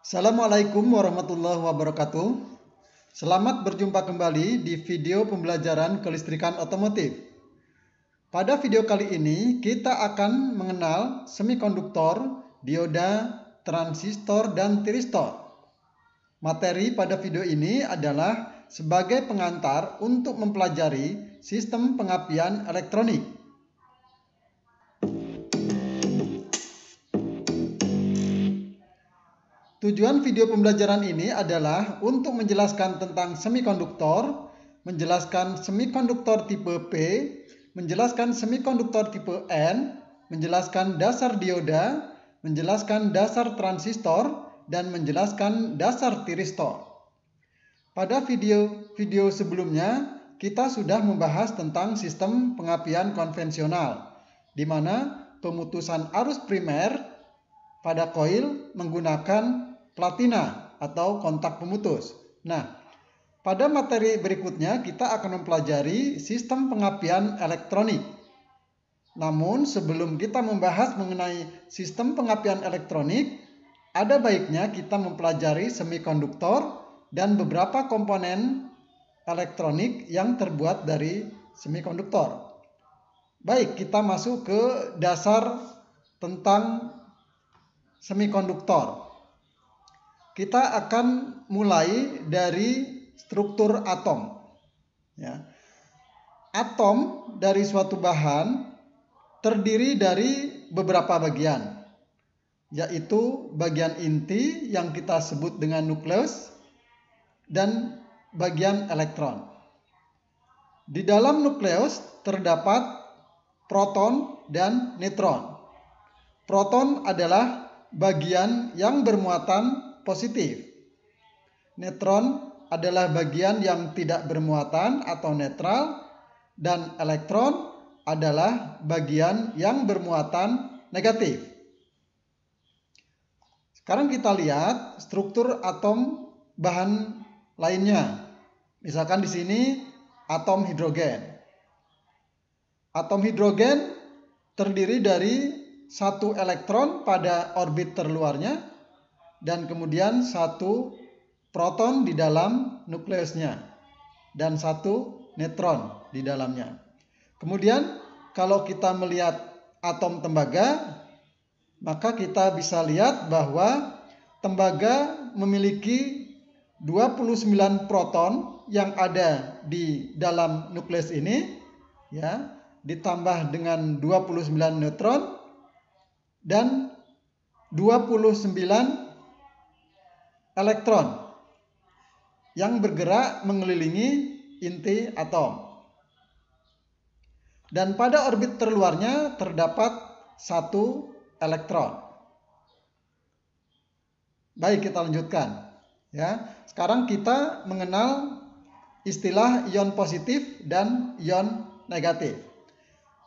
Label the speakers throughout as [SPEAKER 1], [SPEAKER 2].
[SPEAKER 1] Assalamualaikum warahmatullahi wabarakatuh. Selamat berjumpa kembali di video pembelajaran kelistrikan otomotif. Pada video kali ini kita akan mengenal semikonduktor, dioda, transistor, dan tiristor. Materi pada video ini adalah sebagai pengantar untuk mempelajari sistem pengapian elektronik. Tujuan video pembelajaran ini adalah untuk menjelaskan tentang semikonduktor, menjelaskan semikonduktor tipe P, menjelaskan semikonduktor tipe N, menjelaskan dasar dioda, menjelaskan dasar transistor, dan menjelaskan dasar tiristor. Pada video sebelumnya, kita sudah membahas tentang sistem pengapian konvensional, di mana pemutusan arus primer pada koil menggunakan platina atau kontak pemutus. Nah, pada materi berikutnya kita akan mempelajari sistem pengapian elektronik. Namun sebelum kita membahas mengenai sistem pengapian elektronik, ada baiknya kita mempelajari semikonduktor dan beberapa komponen elektronik yang terbuat dari semikonduktor. Baik, kita masuk ke dasar tentang semikonduktor. Kita akan mulai dari struktur atom. Atom dari suatu bahan terdiri dari beberapa bagian, yaitu bagian inti yang kita sebut dengan nukleus dan bagian elektron. Di dalam nukleus terdapat proton dan neutron. Proton adalah bagian yang bermuatan positif. Neutron adalah bagian yang tidak bermuatan atau netral, dan elektron adalah bagian yang bermuatan negatif. Sekarang kita lihat struktur atom bahan lainnya. Misalkan di sini atom hidrogen. Atom hidrogen terdiri dari satu elektron pada orbit terluarnya dan kemudian satu proton di dalam nukleusnya dan satu neutron di dalamnya. Kemudian kalau kita melihat atom tembaga, maka kita bisa lihat bahwa tembaga memiliki 29 proton yang ada di dalam nukleus ini, ditambah dengan 29 neutron dan 29 elektron yang bergerak mengelilingi inti atom. Dan pada orbit terluarnya terdapat satu elektron. Baik, kita lanjutkan. Sekarang kita mengenal istilah ion positif dan ion negatif.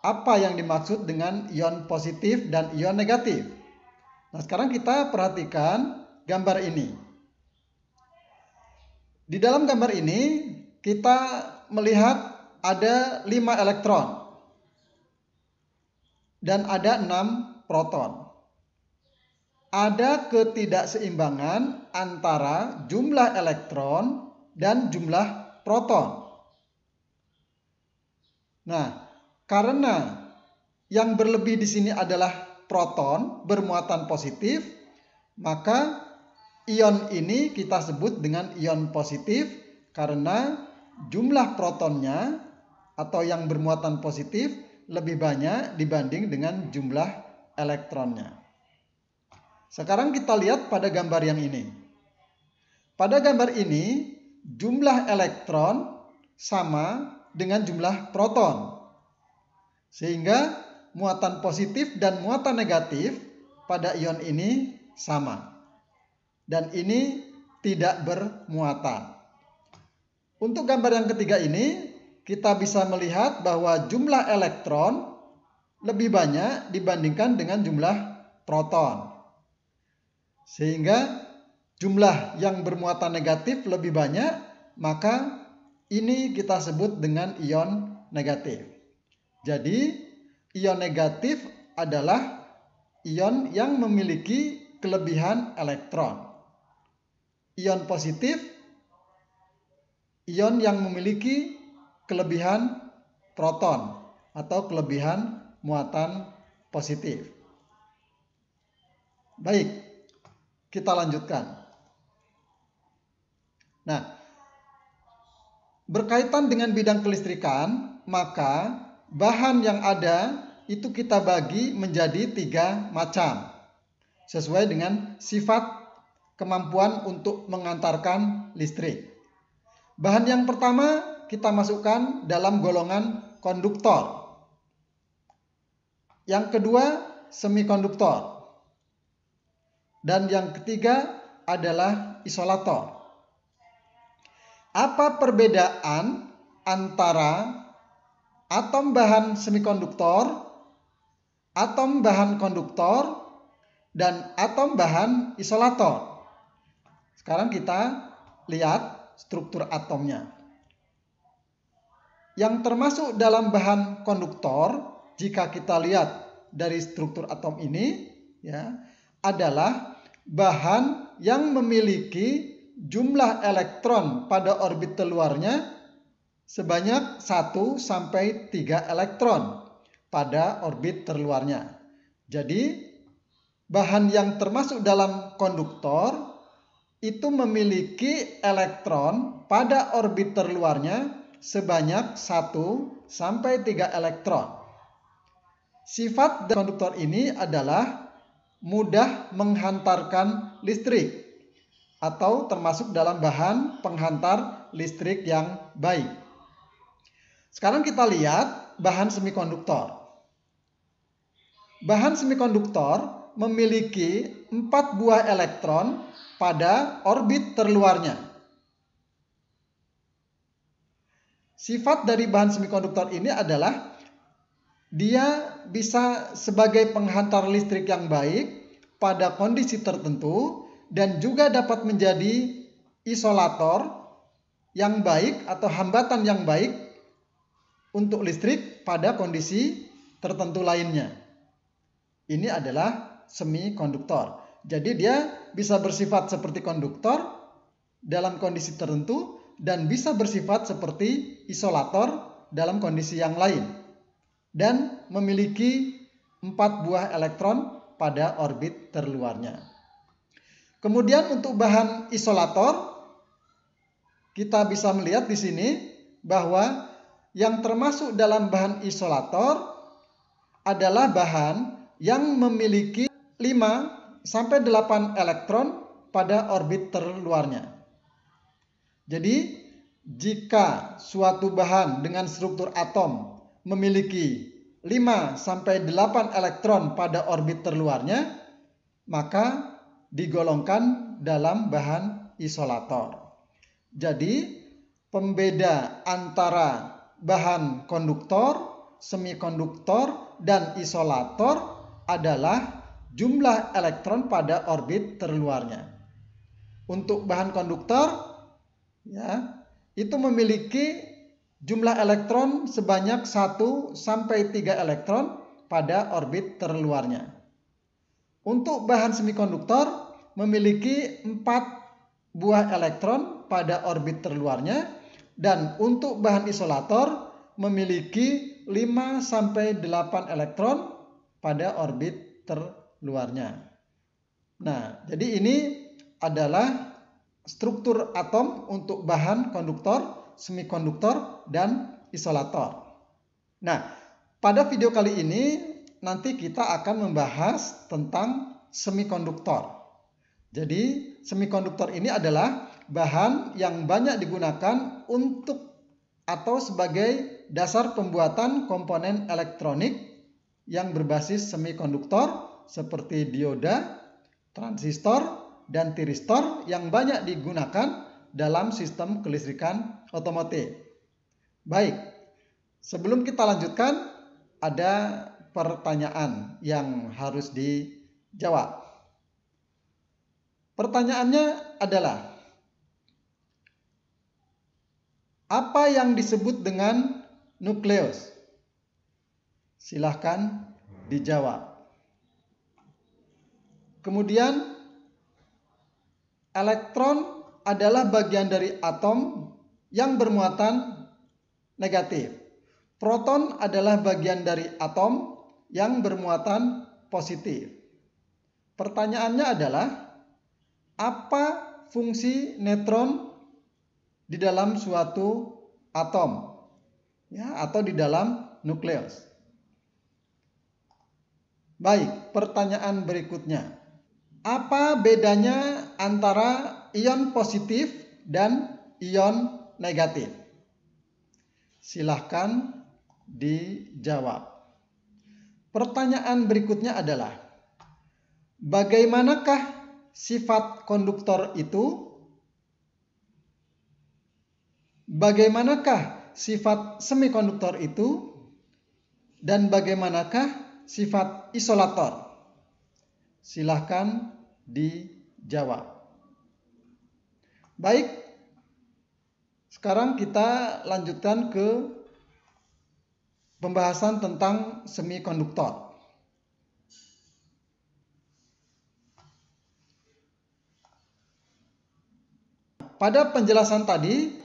[SPEAKER 1] Apa yang dimaksud dengan ion positif dan ion negatif? Nah, sekarang kita perhatikan gambar ini. Di dalam gambar ini kita melihat ada 5 elektron dan ada 6 proton. Ada ketidakseimbangan antara jumlah elektron dan jumlah proton. Nah, karena yang berlebih di sini adalah proton bermuatan positif, maka ion ini kita sebut dengan ion positif karena jumlah protonnya atau yang bermuatan positif lebih banyak dibanding dengan jumlah elektronnya. Sekarang kita lihat pada gambar yang ini. Pada gambar ini jumlah elektron sama dengan jumlah proton. Sehingga muatan positif dan muatan negatif pada ion ini sama. Dan ini tidak bermuatan. Untuk gambar yang ketiga ini, kita bisa melihat bahwa jumlah elektron lebih banyak dibandingkan dengan jumlah proton. Sehingga jumlah yang bermuatan negatif lebih banyak, maka ini kita sebut dengan ion negatif. Jadi, ion negatif adalah ion yang memiliki kelebihan elektron. ion positif, ion yang memiliki kelebihan proton atau kelebihan muatan positif. Baik, kita lanjutkan. Nah, berkaitan dengan bidang kelistrikan, maka bahan yang ada itu kita bagi menjadi 3 macam sesuai dengan sifat kemampuan untuk mengantarkan listrik. Bahan yang pertama kita masukkan dalam golongan konduktor. Yang kedua semikonduktor. Dan yang ketiga adalah isolator. Apa perbedaan antara atom bahan semikonduktor, atom bahan konduktor, dan atom bahan isolator? Sekarang kita lihat struktur atomnya. Yang termasuk dalam bahan konduktor, jika kita lihat dari struktur atom ini, ya, adalah bahan yang memiliki jumlah elektron pada orbit terluarnya sebanyak 1 sampai 3 elektron pada orbit terluarnya. Jadi bahan yang termasuk dalam konduktor itu memiliki elektron pada orbit terluarnya sebanyak 1 sampai 3 elektron. Sifat konduktor ini adalah mudah menghantarkan listrik atau termasuk dalam bahan penghantar listrik yang baik. Sekarang kita lihat bahan semikonduktor. Bahan semikonduktor memiliki 4 buah elektron pada orbit terluarnya. Sifat dari bahan semikonduktor ini adalah dia bisa sebagai penghantar listrik yang baik pada kondisi tertentu dan juga dapat menjadi isolator yang baik atau hambatan yang baik untuk listrik pada kondisi tertentu lainnya. Ini adalah semikonduktor. Jadi dia bisa bersifat seperti konduktor dalam kondisi tertentu dan bisa bersifat seperti isolator dalam kondisi yang lain dan memiliki 4 buah elektron pada orbit terluarnya. Kemudian untuk bahan isolator, kita bisa melihat di sini bahwa yang termasuk dalam bahan isolator adalah bahan yang memiliki 5 sampai 8 elektron pada orbit terluarnya. Jadi, jika suatu bahan dengan struktur atom memiliki 5 sampai 8 elektron pada orbit terluarnya, maka digolongkan dalam bahan isolator. Jadi, pembeda antara bahan konduktor, semikonduktor, dan isolator adalah jumlah elektron pada orbit terluarnya. Untuk bahan konduktor, ya, itu memiliki jumlah elektron sebanyak 1 sampai 3 elektron pada orbit terluarnya. Untuk bahan semikonduktor memiliki 4 buah elektron pada orbit terluarnya dan untuk bahan isolator memiliki 5 sampai 8 elektron pada orbit terluarnya. Nah, jadi ini adalah struktur atom untuk bahan konduktor, semikonduktor, dan isolator. Nah, pada video kali ini nanti kita akan membahas tentang semikonduktor. Jadi, semikonduktor ini adalah bahan yang banyak digunakan untuk atau sebagai dasar pembuatan komponen elektronik yang berbasis semikonduktor seperti dioda, transistor, dan tiristor yang banyak digunakan dalam sistem kelistrikan otomotif. Baik, sebelum kita lanjutkan, ada pertanyaan yang harus dijawab. Pertanyaannya adalah, apa yang disebut dengan nukleus? Silahkan dijawab. Kemudian, elektron adalah bagian dari atom yang bermuatan negatif. Proton adalah bagian dari atom yang bermuatan positif. Pertanyaannya adalah, apa fungsi neutron di dalam suatu atom, ya, atau di dalam nukleus? Baik, pertanyaan berikutnya. Apa bedanya antara ion positif dan ion negatif? Silahkan dijawab. Pertanyaan berikutnya adalah, bagaimanakah sifat konduktor itu? Bagaimanakah sifat semikonduktor itu? Dan bagaimanakah sifat isolator? Silahkan dijawab. Baik, sekarang kita lanjutkan ke pembahasan tentang semikonduktor. Pada penjelasan tadi,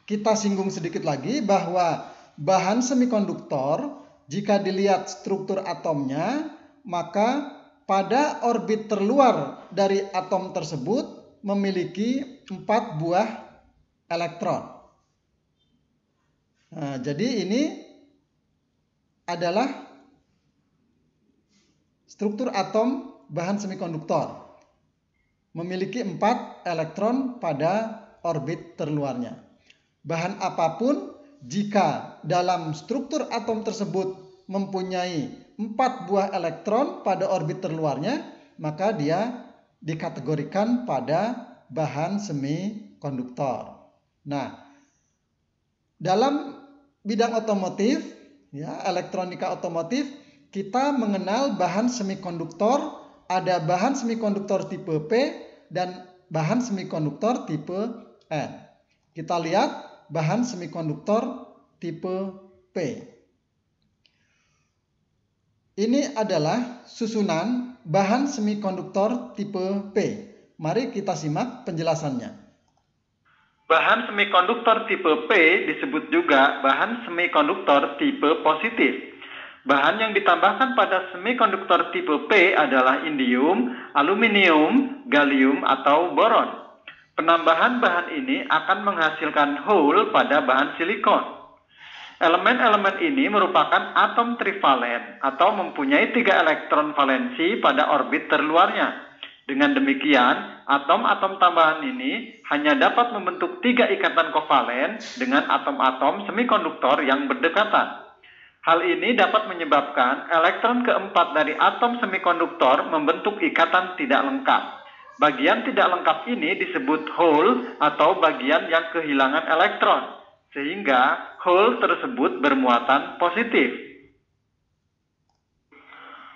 [SPEAKER 1] kita singgung sedikit lagi bahwa bahan semikonduktor, jika dilihat struktur atomnya, maka pada orbit terluar dari atom tersebut memiliki 4 buah elektron. Nah, jadi ini adalah struktur atom bahan semikonduktor. Memiliki 4 elektron pada orbit terluarnya. Bahan apapun, jika dalam struktur atom tersebut mempunyai 4 buah elektron pada orbit terluarnya, maka dia dikategorikan pada bahan semikonduktor. Nah, dalam bidang otomotif, ya, elektronika otomotif, kita mengenal bahan semikonduktor. Ada bahan semikonduktor tipe P dan bahan semikonduktor tipe N. Kita lihat bahan semikonduktor tipe P. Ini adalah susunan bahan semikonduktor tipe P. Mari kita simak penjelasannya.
[SPEAKER 2] Bahan semikonduktor tipe P disebut juga bahan semikonduktor tipe positif. Bahan yang ditambahkan pada semikonduktor tipe P adalah indium, aluminium, gallium, atau boron. Penambahan bahan ini akan menghasilkan hole pada bahan silikon. Elemen-elemen ini merupakan atom trivalen atau mempunyai 3 elektron valensi pada orbit terluarnya. Dengan demikian, atom-atom tambahan ini hanya dapat membentuk 3 ikatan kovalen dengan atom-atom semikonduktor yang berdekatan. Hal ini dapat menyebabkan elektron keempat dari atom semikonduktor membentuk ikatan tidak lengkap. Bagian tidak lengkap ini disebut hole atau bagian yang kehilangan elektron, sehingga hole tersebut bermuatan positif.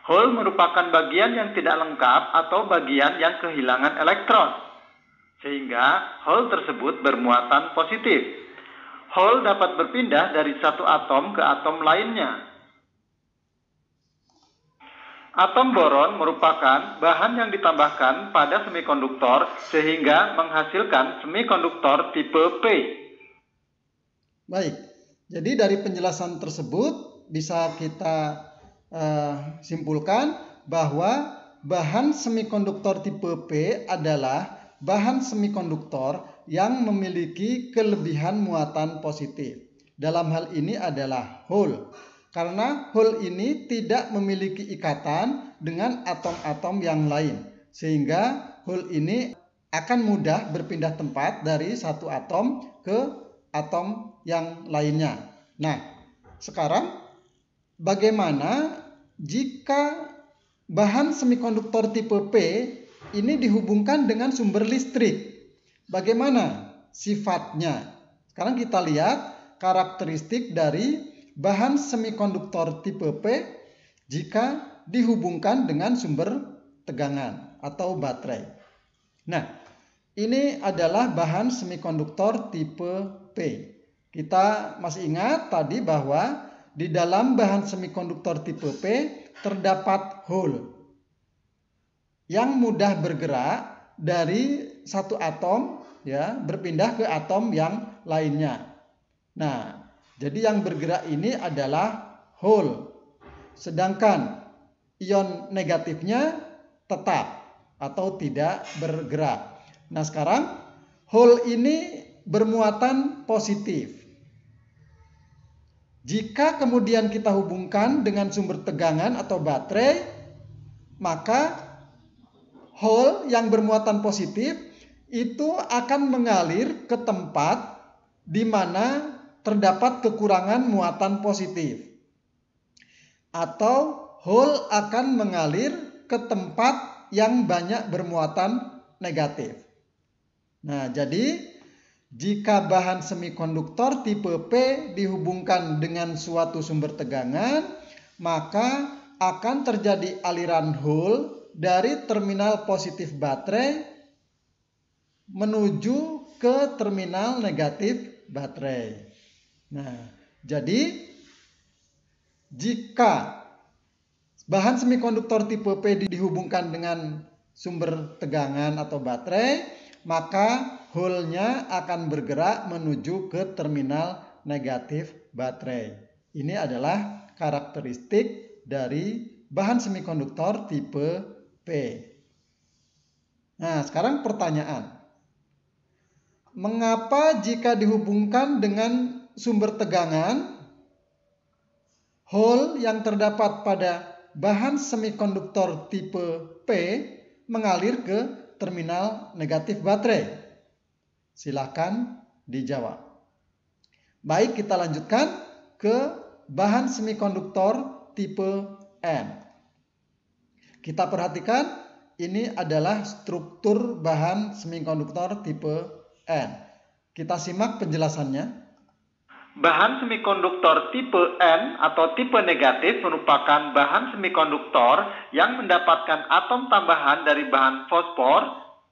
[SPEAKER 2] Hole merupakan bagian yang tidak lengkap atau bagian yang kehilangan elektron, sehingga hole tersebut bermuatan positif. Hole dapat berpindah dari satu atom ke atom lainnya. Atom boron merupakan bahan yang ditambahkan pada semikonduktor sehingga menghasilkan semikonduktor tipe P.
[SPEAKER 1] Baik, jadi dari penjelasan tersebut bisa kita simpulkan bahwa bahan semikonduktor tipe P adalah bahan semikonduktor yang memiliki kelebihan muatan positif. Dalam hal ini adalah hole. Karena hole ini tidak memiliki ikatan dengan atom-atom yang lain. Sehingga hole ini akan mudah berpindah tempat dari satu atom ke atom yang lainnya. Nah, sekarang bagaimana jika bahan semikonduktor tipe P ini dihubungkan dengan sumber listrik? Bagaimana sifatnya? Sekarang kita lihat karakteristik dari bahan semikonduktor tipe P jika dihubungkan dengan sumber tegangan atau baterai. Nah, ini adalah bahan semikonduktor tipe P. Kita masih ingat tadi bahwa di dalam bahan semikonduktor tipe P terdapat hole yang mudah bergerak dari satu atom ya berpindah ke atom yang lainnya. Nah, jadi yang bergerak ini adalah hole. Sedangkan ion negatifnya tetap atau tidak bergerak. Nah, sekarang hole ini bermuatan positif. Jika kemudian kita hubungkan dengan sumber tegangan atau baterai, maka hole yang bermuatan positif itu akan mengalir ke tempat di mana terdapat kekurangan muatan positif. Atau hole akan mengalir ke tempat yang banyak bermuatan negatif. Nah, jadi jika bahan semikonduktor tipe P dihubungkan dengan suatu sumber tegangan, maka akan terjadi aliran hole dari terminal positif baterai menuju ke terminal negatif baterai. Nah, jadi jika bahan semikonduktor tipe P dihubungkan dengan sumber tegangan atau baterai, maka hole-nya akan bergerak menuju ke terminal negatif baterai. Ini adalah karakteristik dari bahan semikonduktor tipe P. Nah, sekarang pertanyaan. Mengapa jika dihubungkan dengan sumber tegangan, hole yang terdapat pada bahan semikonduktor tipe P mengalir ke terminal negatif baterai? Silakan dijawab. Baik, kita lanjutkan ke bahan semikonduktor tipe N. Kita perhatikan, ini adalah struktur bahan semikonduktor tipe N. Kita simak penjelasannya.
[SPEAKER 2] Bahan semikonduktor tipe N atau tipe negatif merupakan bahan semikonduktor yang mendapatkan atom tambahan dari bahan fosfor,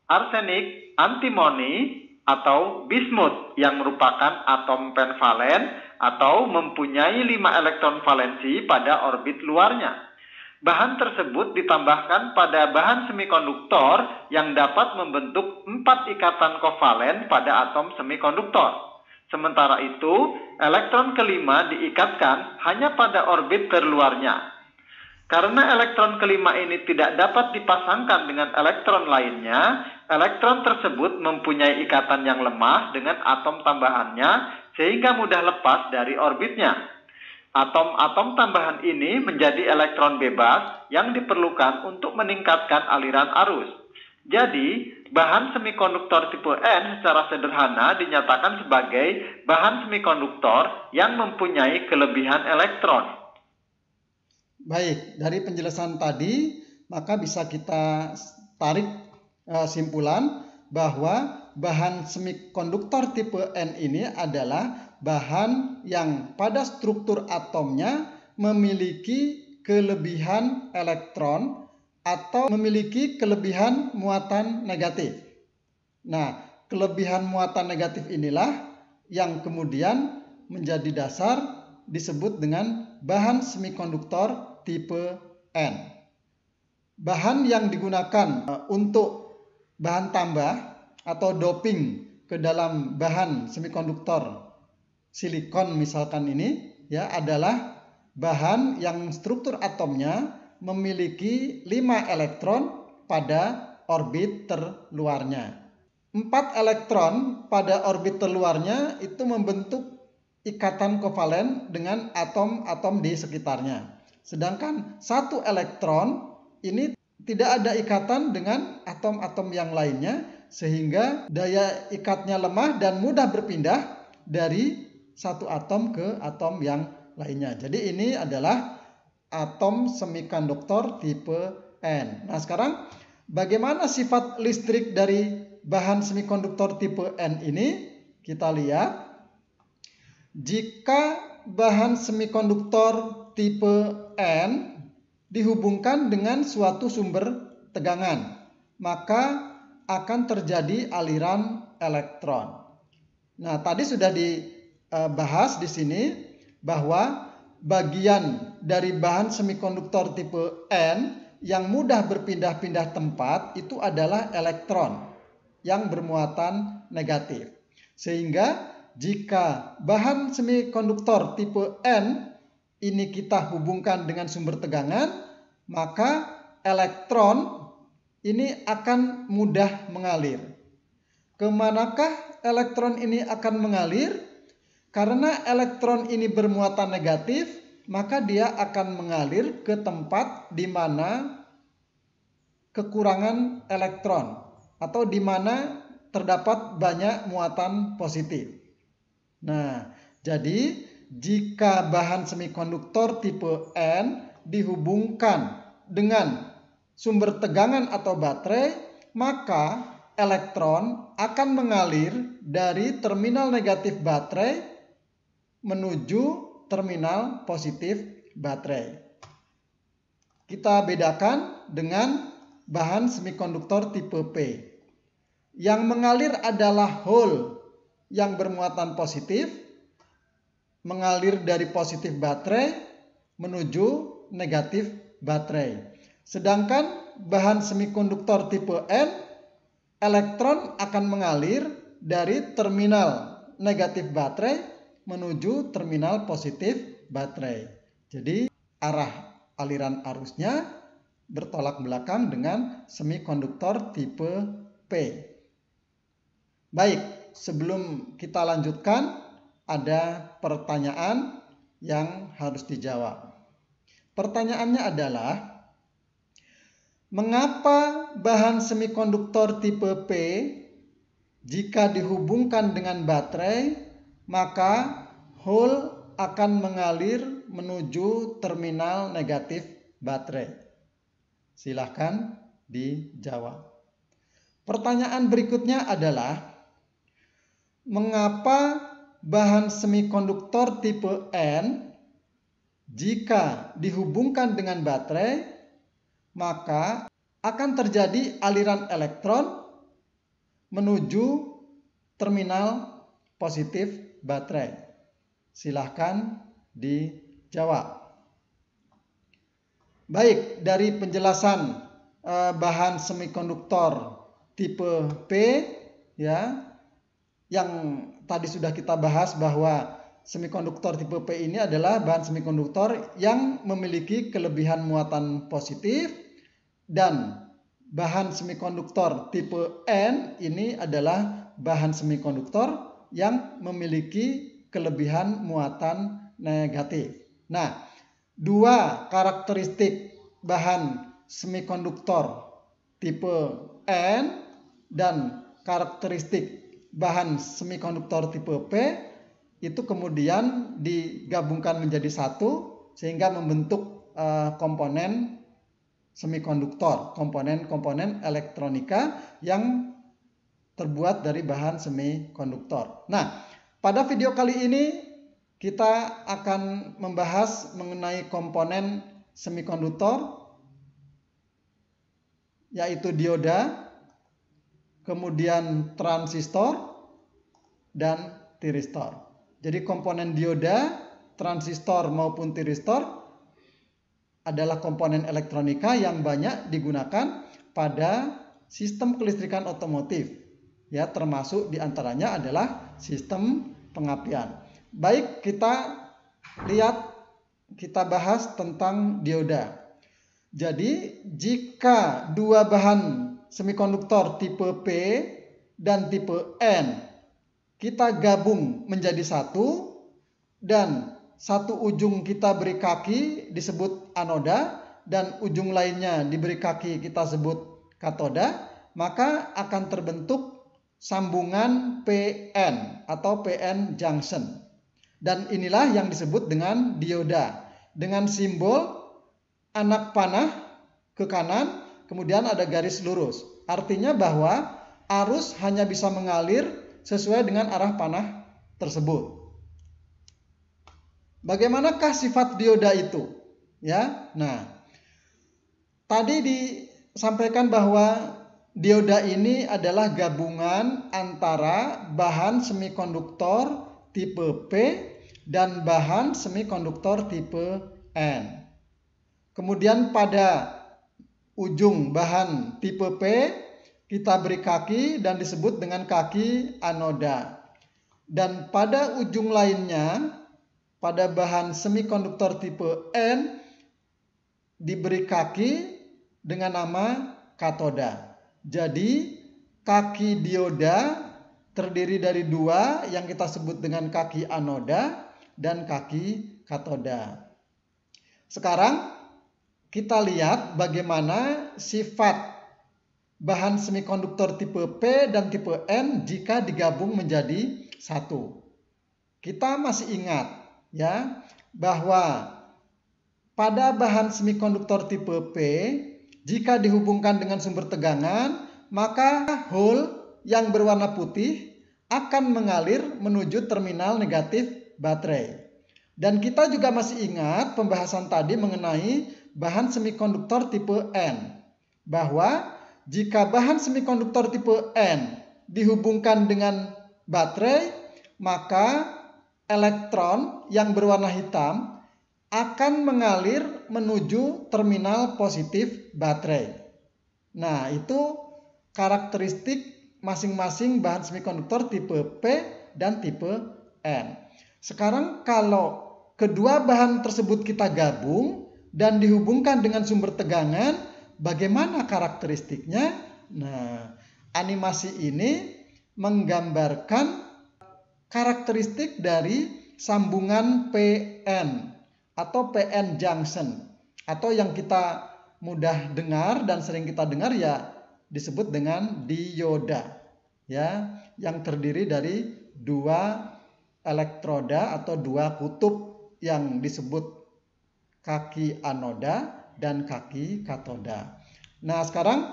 [SPEAKER 2] arsenik, antimoni, atau bismut yang merupakan atom penvalen atau mempunyai 5 elektron valensi pada orbit luarnya. Bahan tersebut ditambahkan pada bahan semikonduktor yang dapat membentuk 4 ikatan kovalen pada atom semikonduktor. Sementara itu, elektron kelima diikatkan hanya pada orbit terluarnya. Karena elektron kelima ini tidak dapat dipasangkan dengan elektron lainnya, elektron tersebut mempunyai ikatan yang lemah dengan atom tambahannya sehingga mudah lepas dari orbitnya. Atom-atom tambahan ini menjadi elektron bebas yang diperlukan untuk meningkatkan aliran arus. Jadi, bahan semikonduktor tipe N secara sederhana dinyatakan sebagai bahan semikonduktor yang mempunyai kelebihan elektron.
[SPEAKER 1] Baik, dari penjelasan tadi, maka bisa kita tarik simpulan bahwa bahan semikonduktor tipe N ini adalah bahan yang pada struktur atomnya memiliki kelebihan elektron atau memiliki kelebihan muatan negatif. Nah, kelebihan muatan negatif inilah yang kemudian menjadi dasar disebut dengan bahan semikonduktor tipe N. Bahan yang digunakan untuk bahan tambah atau doping ke dalam bahan semikonduktor silikon misalkan ini ya adalah bahan yang struktur atomnya memiliki 5 elektron pada orbit terluarnya. 4 elektron pada orbit terluarnya itu membentuk ikatan kovalen dengan atom-atom di sekitarnya. Sedangkan 1 elektron ini tidak ada ikatan dengan atom-atom yang lainnya sehingga daya ikatnya lemah dan mudah berpindah dari satu atom ke atom yang lainnya. Jadi ini adalah atom semikonduktor tipe N. Nah, sekarang bagaimana sifat listrik dari bahan semikonduktor tipe N ini? Kita lihat. Jika bahan semikonduktor tipe N dihubungkan dengan suatu sumber tegangan, maka akan terjadi aliran elektron. Nah, tadi sudah dibahas di sini bahwa bagian dari bahan semikonduktor tipe N yang mudah berpindah-pindah tempat itu adalah elektron yang bermuatan negatif. Sehingga jika bahan semikonduktor tipe N ini kita hubungkan dengan sumber tegangan, maka elektron ini akan mudah mengalir. Kemanakah elektron ini akan mengalir? Karena elektron ini bermuatan negatif, maka dia akan mengalir ke tempat di mana kekurangan elektron atau di mana terdapat banyak muatan positif. Nah, jadi jika bahan semikonduktor tipe N dihubungkan dengan sumber tegangan atau baterai, maka elektron akan mengalir dari terminal negatif baterai menuju terminal positif baterai. Kita bedakan dengan bahan semikonduktor tipe P. Yang mengalir adalah hole yang bermuatan positif, mengalir dari positif baterai menuju negatif baterai. Sedangkan bahan semikonduktor tipe N, elektron akan mengalir dari terminal negatif baterai menuju terminal positif baterai. Jadi arah aliran arusnya bertolak belakang dengan semikonduktor tipe P. Baik. Sebelum kita lanjutkan, ada pertanyaan yang harus dijawab. Pertanyaannya adalah, mengapa bahan semikonduktor tipe P jika dihubungkan dengan baterai, maka hole akan mengalir menuju terminal negatif baterai? Silahkan dijawab. Pertanyaan berikutnya adalah, mengapa bahan semikonduktor tipe N jika dihubungkan dengan baterai maka akan terjadi aliran elektron menuju terminal positif baterai? Silahkan dijawab. Baik, dari penjelasan bahan semikonduktor tipe P ya, yang tadi sudah kita bahas bahwa semikonduktor tipe P ini adalah bahan semikonduktor yang memiliki kelebihan muatan positif, dan bahan semikonduktor tipe N ini adalah bahan semikonduktor yang memiliki kelebihan muatan negatif. Nah, dua karakteristik bahan semikonduktor tipe N dan karakteristik bahan semikonduktor tipe P itu kemudian digabungkan menjadi satu sehingga membentuk komponen semikonduktor, komponen elektronika yang terbuat dari bahan semikonduktor. Nah, pada video kali ini kita akan membahas mengenai komponen semikonduktor, yaitu dioda, kemudian transistor, dan tiristor. Jadi komponen dioda, transistor maupun tiristor adalah komponen elektronika yang banyak digunakan pada sistem kelistrikan otomotif. Ya, termasuk diantaranya adalah sistem pengapian. Baik, kita bahas tentang dioda. Jadi jika dua bahan semikonduktor tipe P dan tipe N kita gabung menjadi satu, dan satu ujung kita beri kaki disebut anoda dan ujung lainnya diberi kaki kita sebut katoda, maka akan terbentuk sambungan PN atau PN junction. Dan inilah yang disebut dengan dioda, dengan simbol anak panah ke kanan, kemudian ada garis lurus. Artinya bahwa arus hanya bisa mengalir sesuai dengan arah panah tersebut. Bagaimanakah sifat dioda itu? Ya, nah, tadi disampaikan bahwa dioda ini adalah gabungan antara bahan semikonduktor tipe P dan bahan semikonduktor tipe N. Kemudian pada ujung bahan tipe P kita beri kaki dan disebut dengan kaki anoda. Dan pada ujung lainnya, pada bahan semikonduktor tipe N, diberi kaki dengan nama katoda. Jadi kaki dioda terdiri dari dua yang kita sebut dengan kaki anoda dan kaki katoda. Sekarang kita lihat bagaimana sifat bahan semikonduktor tipe P dan tipe N jika digabung menjadi satu. Kita masih ingat ya bahwa pada bahan semikonduktor tipe P jika dihubungkan dengan sumber tegangan, maka hole yang berwarna putih akan mengalir menuju terminal negatif baterai. Dan kita juga masih ingat pembahasan tadi mengenai bahan semikonduktor tipe N, bahwa jika bahan semikonduktor tipe N dihubungkan dengan baterai, maka elektron yang berwarna hitam akan mengalir menuju terminal positif baterai. Nah, itu karakteristik masing-masing bahan semikonduktor tipe P dan tipe N. Sekarang kalau kedua bahan tersebut kita gabung dan dihubungkan dengan sumber tegangan, bagaimana karakteristiknya? Nah, animasi ini menggambarkan karakteristik dari sambungan PN atau PN junction, atau yang kita mudah dengar dan sering kita dengar ya disebut dengan dioda, ya, yang terdiri dari dua elektroda atau dua kutub yang disebut kaki anoda dan kaki katoda. Nah, sekarang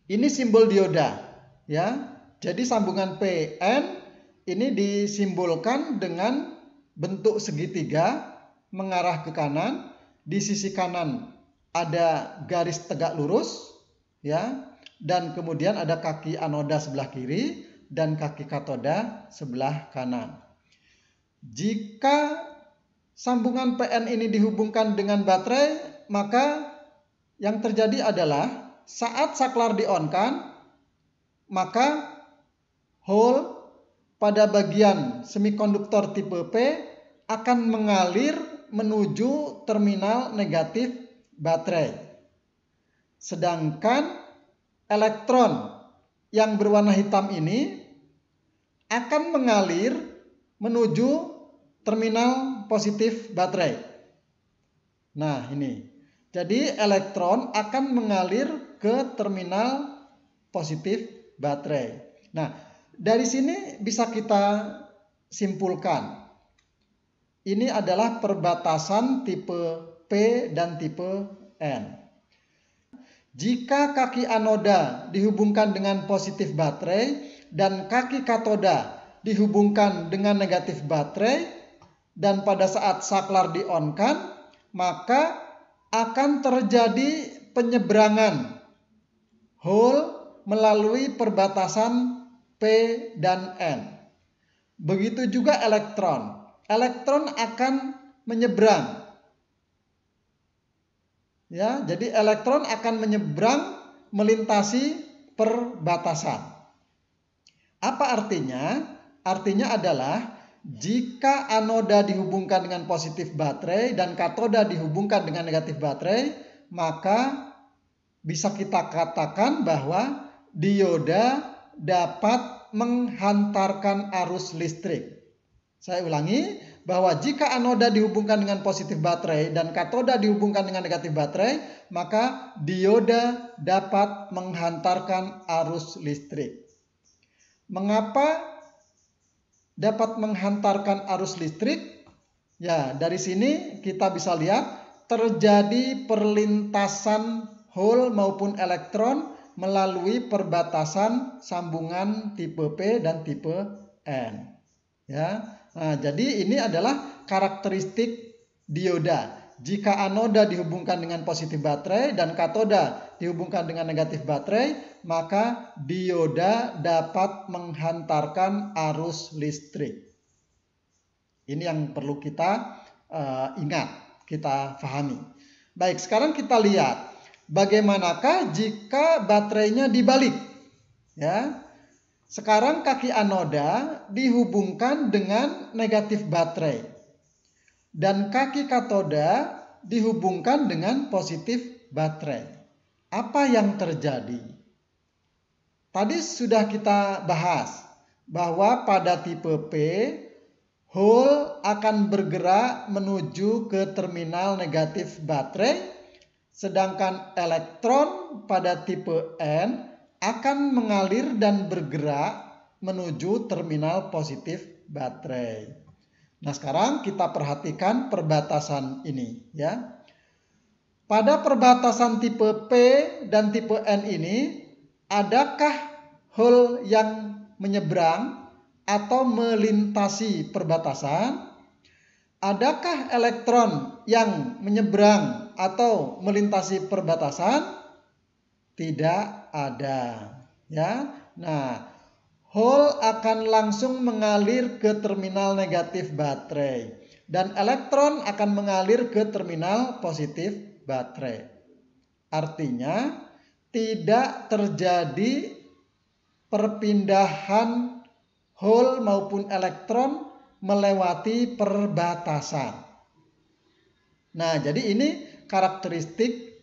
[SPEAKER 1] ini simbol dioda, ya. Jadi sambungan PN ini disimbolkan dengan bentuk segitiga mengarah ke kanan. Di sisi kanan ada garis tegak lurus, ya. Dan kemudian ada kaki anoda sebelah kiri dan kaki katoda sebelah kanan. Jika sambungan PN ini dihubungkan dengan baterai, maka yang terjadi adalah saat saklar di-on-kan, maka hole pada bagian semikonduktor tipe P akan mengalir menuju terminal negatif baterai. Sedangkan elektron yang berwarna hitam ini akan mengalir menuju terminal positif baterai. Nah, ini. Jadi elektron akan mengalir ke terminal positif baterai. Nah, dari sini bisa kita simpulkan. Ini adalah perbatasan tipe P dan tipe N. Jika kaki anoda dihubungkan dengan positif baterai dan kaki katoda dihubungkan dengan negatif baterai, dan pada saat saklar di-on-kan, maka akan terjadi penyeberangan hole melalui perbatasan P dan N. Begitu juga elektron. Elektron akan menyeberang. Ya, jadi elektron akan menyeberang melintasi perbatasan. Apa artinya? Artinya adalah jika anoda dihubungkan dengan positif baterai dan katoda dihubungkan dengan negatif baterai, maka bisa kita katakan bahwa dioda dapat menghantarkan arus listrik. Saya ulangi, bahwa jika anoda dihubungkan dengan positif baterai dan katoda dihubungkan dengan negatif baterai, maka dioda dapat menghantarkan arus listrik. Mengapa dapat menghantarkan arus listrik? Ya, dari sini kita bisa lihat terjadi perlintasan hole maupun elektron melalui perbatasan sambungan tipe P dan tipe N. Ya. Nah, jadi ini adalah karakteristik dioda. Jika anoda dihubungkan dengan positif baterai dan katoda dihubungkan dengan negatif baterai, maka dioda dapat menghantarkan arus listrik. Ini yang perlu kita ingat, kita pahami. Baik, sekarang kita lihat bagaimanakah jika baterainya dibalik. Ya. Sekarang kaki anoda dihubungkan dengan negatif baterai dan kaki katoda dihubungkan dengan positif baterai. Apa yang terjadi? Tadi sudah kita bahas bahwa pada tipe P, hole akan bergerak menuju ke terminal negatif baterai, sedangkan elektron pada tipe N akan mengalir dan bergerak menuju terminal positif baterai. Nah, sekarang kita perhatikan perbatasan ini ya. Pada perbatasan tipe P dan tipe N ini, adakah hole yang menyeberang atau melintasi perbatasan? Adakah elektron yang menyeberang atau melintasi perbatasan? Tidak ada, ya. Nah, hole akan langsung mengalir ke terminal negatif baterai dan elektron akan mengalir ke terminal positif baterai. Artinya tidak terjadi perpindahan hole maupun elektron melewati perbatasan. Nah, jadi ini karakteristik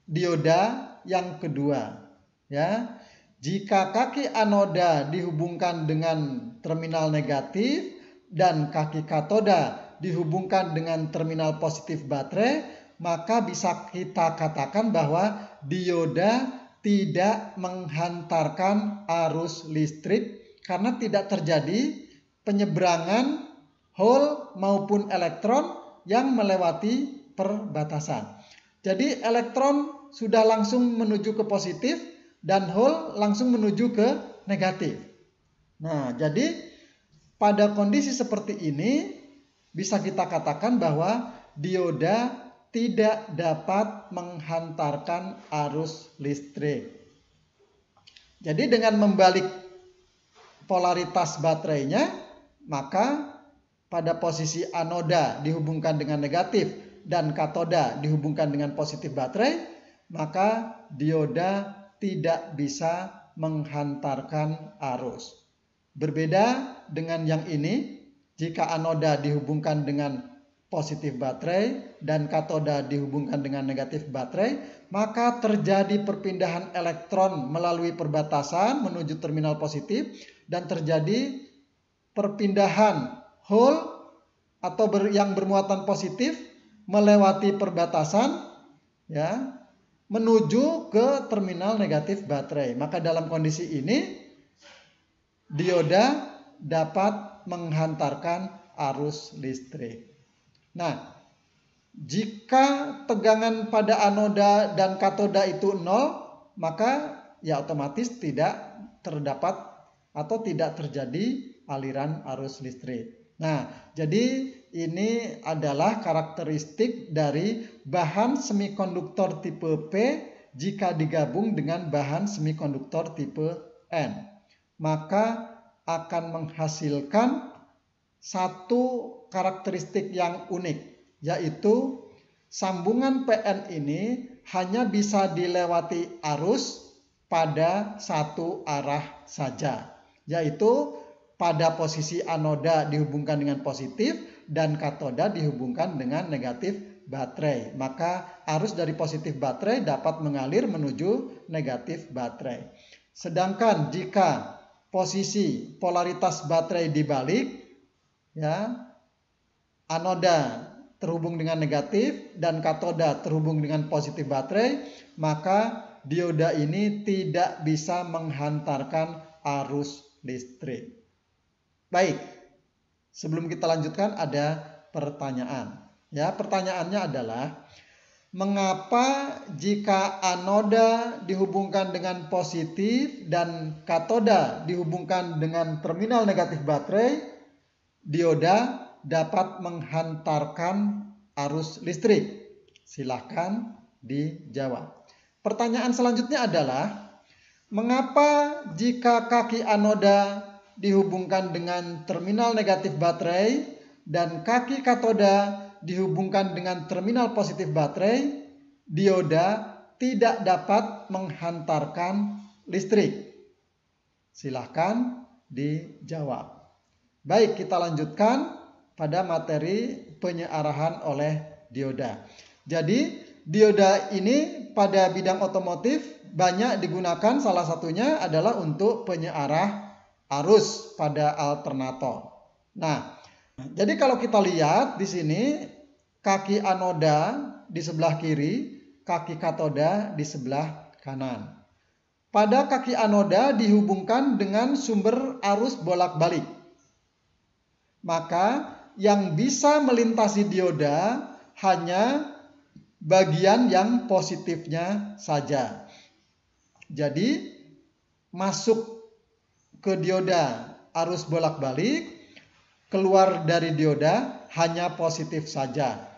[SPEAKER 1] dioda yang kedua, ya. Jika kaki anoda dihubungkan dengan terminal negatif dan kaki katoda dihubungkan dengan terminal positif baterai, maka bisa kita katakan bahwa dioda tidak menghantarkan arus listrik karena tidak terjadi penyeberangan hole maupun elektron yang melewati perbatasan. Jadi elektron sudah langsung menuju ke positif dan hole langsung menuju ke negatif. Nah, jadi pada kondisi seperti ini bisa kita katakan bahwa dioda tidak dapat menghantarkan arus listrik. Jadi dengan membalik polaritas baterainya, maka pada posisi anoda dihubungkan dengan negatif dan katoda dihubungkan dengan positif baterai, maka dioda tidak bisa menghantarkan arus. Berbeda dengan yang ini, jika anoda dihubungkan dengan positif baterai dan katoda dihubungkan dengan negatif baterai, maka terjadi perpindahan elektron melalui perbatasan menuju terminal positif dan terjadi perpindahan hole atau yang bermuatan positif melewati perbatasan, ya, menuju ke terminal negatif baterai. Maka dalam kondisi ini dioda dapat menghantarkan arus listrik. Nah, jika tegangan pada anoda dan katoda itu 0, maka ya otomatis tidak terdapat atau tidak terjadi aliran arus listrik. Nah, jadi ini adalah karakteristik dari bahan semikonduktor tipe P jika digabung dengan bahan semikonduktor tipe N. Maka akan menghasilkan satu karakteristik yang unik, yaitu sambungan PN ini hanya bisa dilewati arus pada satu arah saja, yaitu pada posisi anoda dihubungkan dengan positif dan katoda dihubungkan dengan negatif baterai. Maka arus dari positif baterai dapat mengalir menuju negatif baterai. Sedangkan jika posisi polaritas baterai dibalik, ya, anoda terhubung dengan negatif dan katoda terhubung dengan positif baterai, maka dioda ini tidak bisa menghantarkan arus listrik. Baik, sebelum kita lanjutkan ada pertanyaan. Ya, pertanyaannya adalah mengapa jika anoda dihubungkan dengan positif dan katoda dihubungkan dengan terminal negatif baterai, dioda dapat menghantarkan arus listrik? Silahkan dijawab. Pertanyaan selanjutnya adalah mengapa jika kaki anoda dihubungkan dengan terminal negatif baterai dan kaki katoda dihubungkan dengan terminal positif baterai, dioda tidak dapat menghantarkan listrik? Silahkan dijawab. Baik, kita lanjutkan pada materi penyearahan oleh dioda. Jadi dioda ini pada bidang otomotif banyak digunakan, salah satunya adalah untuk penyearah arus pada alternator. Nah, jadi kalau kita lihat di sini kaki anoda di sebelah kiri, kaki katoda di sebelah kanan. Pada kaki anoda dihubungkan dengan sumber arus bolak-balik. Maka yang bisa melintasi dioda hanya bagian yang positifnya saja. Jadi masuk ke dioda arus bolak-balik, keluar dari dioda hanya positif saja,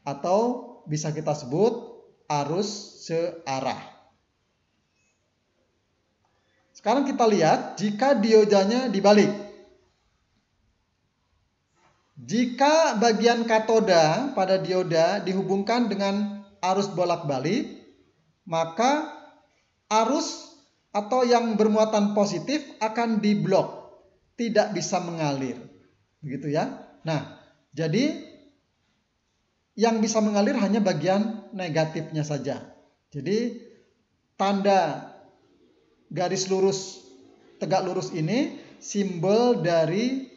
[SPEAKER 1] atau bisa kita sebut arus searah. Sekarang kita lihat jika diodanya dibalik. Jika bagian katoda pada dioda dihubungkan dengan arus bolak-balik, maka arus atau yang bermuatan positif akan diblok, tidak bisa mengalir. Begitu ya. Nah, jadi yang bisa mengalir hanya bagian negatifnya saja. Jadi tanda garis lurus, tegak lurus ini simbol dari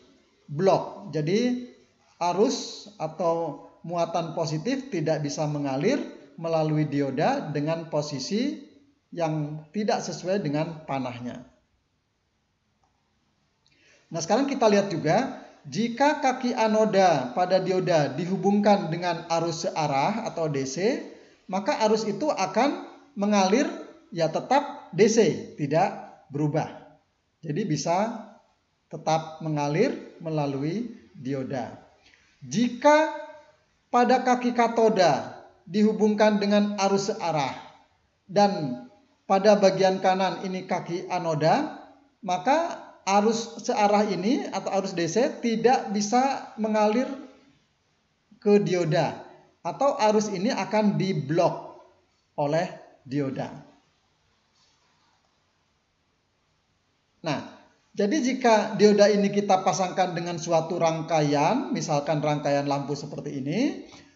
[SPEAKER 1] blok. Jadi arus atau muatan positif tidak bisa mengalir melalui dioda dengan posisi yang tidak sesuai dengan panahnya. Nah, sekarang kita lihat juga jika kaki anoda pada dioda dihubungkan dengan arus searah atau DC, maka arus itu akan mengalir ya tetap DC, tidak berubah. Jadi bisa tetap mengalir melalui dioda. Jika pada kaki katoda dihubungkan dengan arus searah dan pada bagian kanan ini kaki anoda, maka arus searah ini atau arus DC tidak bisa mengalir ke dioda, atau arus ini akan diblok oleh dioda. Nah, jadi jika dioda ini kita pasangkan dengan suatu rangkaian, misalkan rangkaian lampu seperti ini,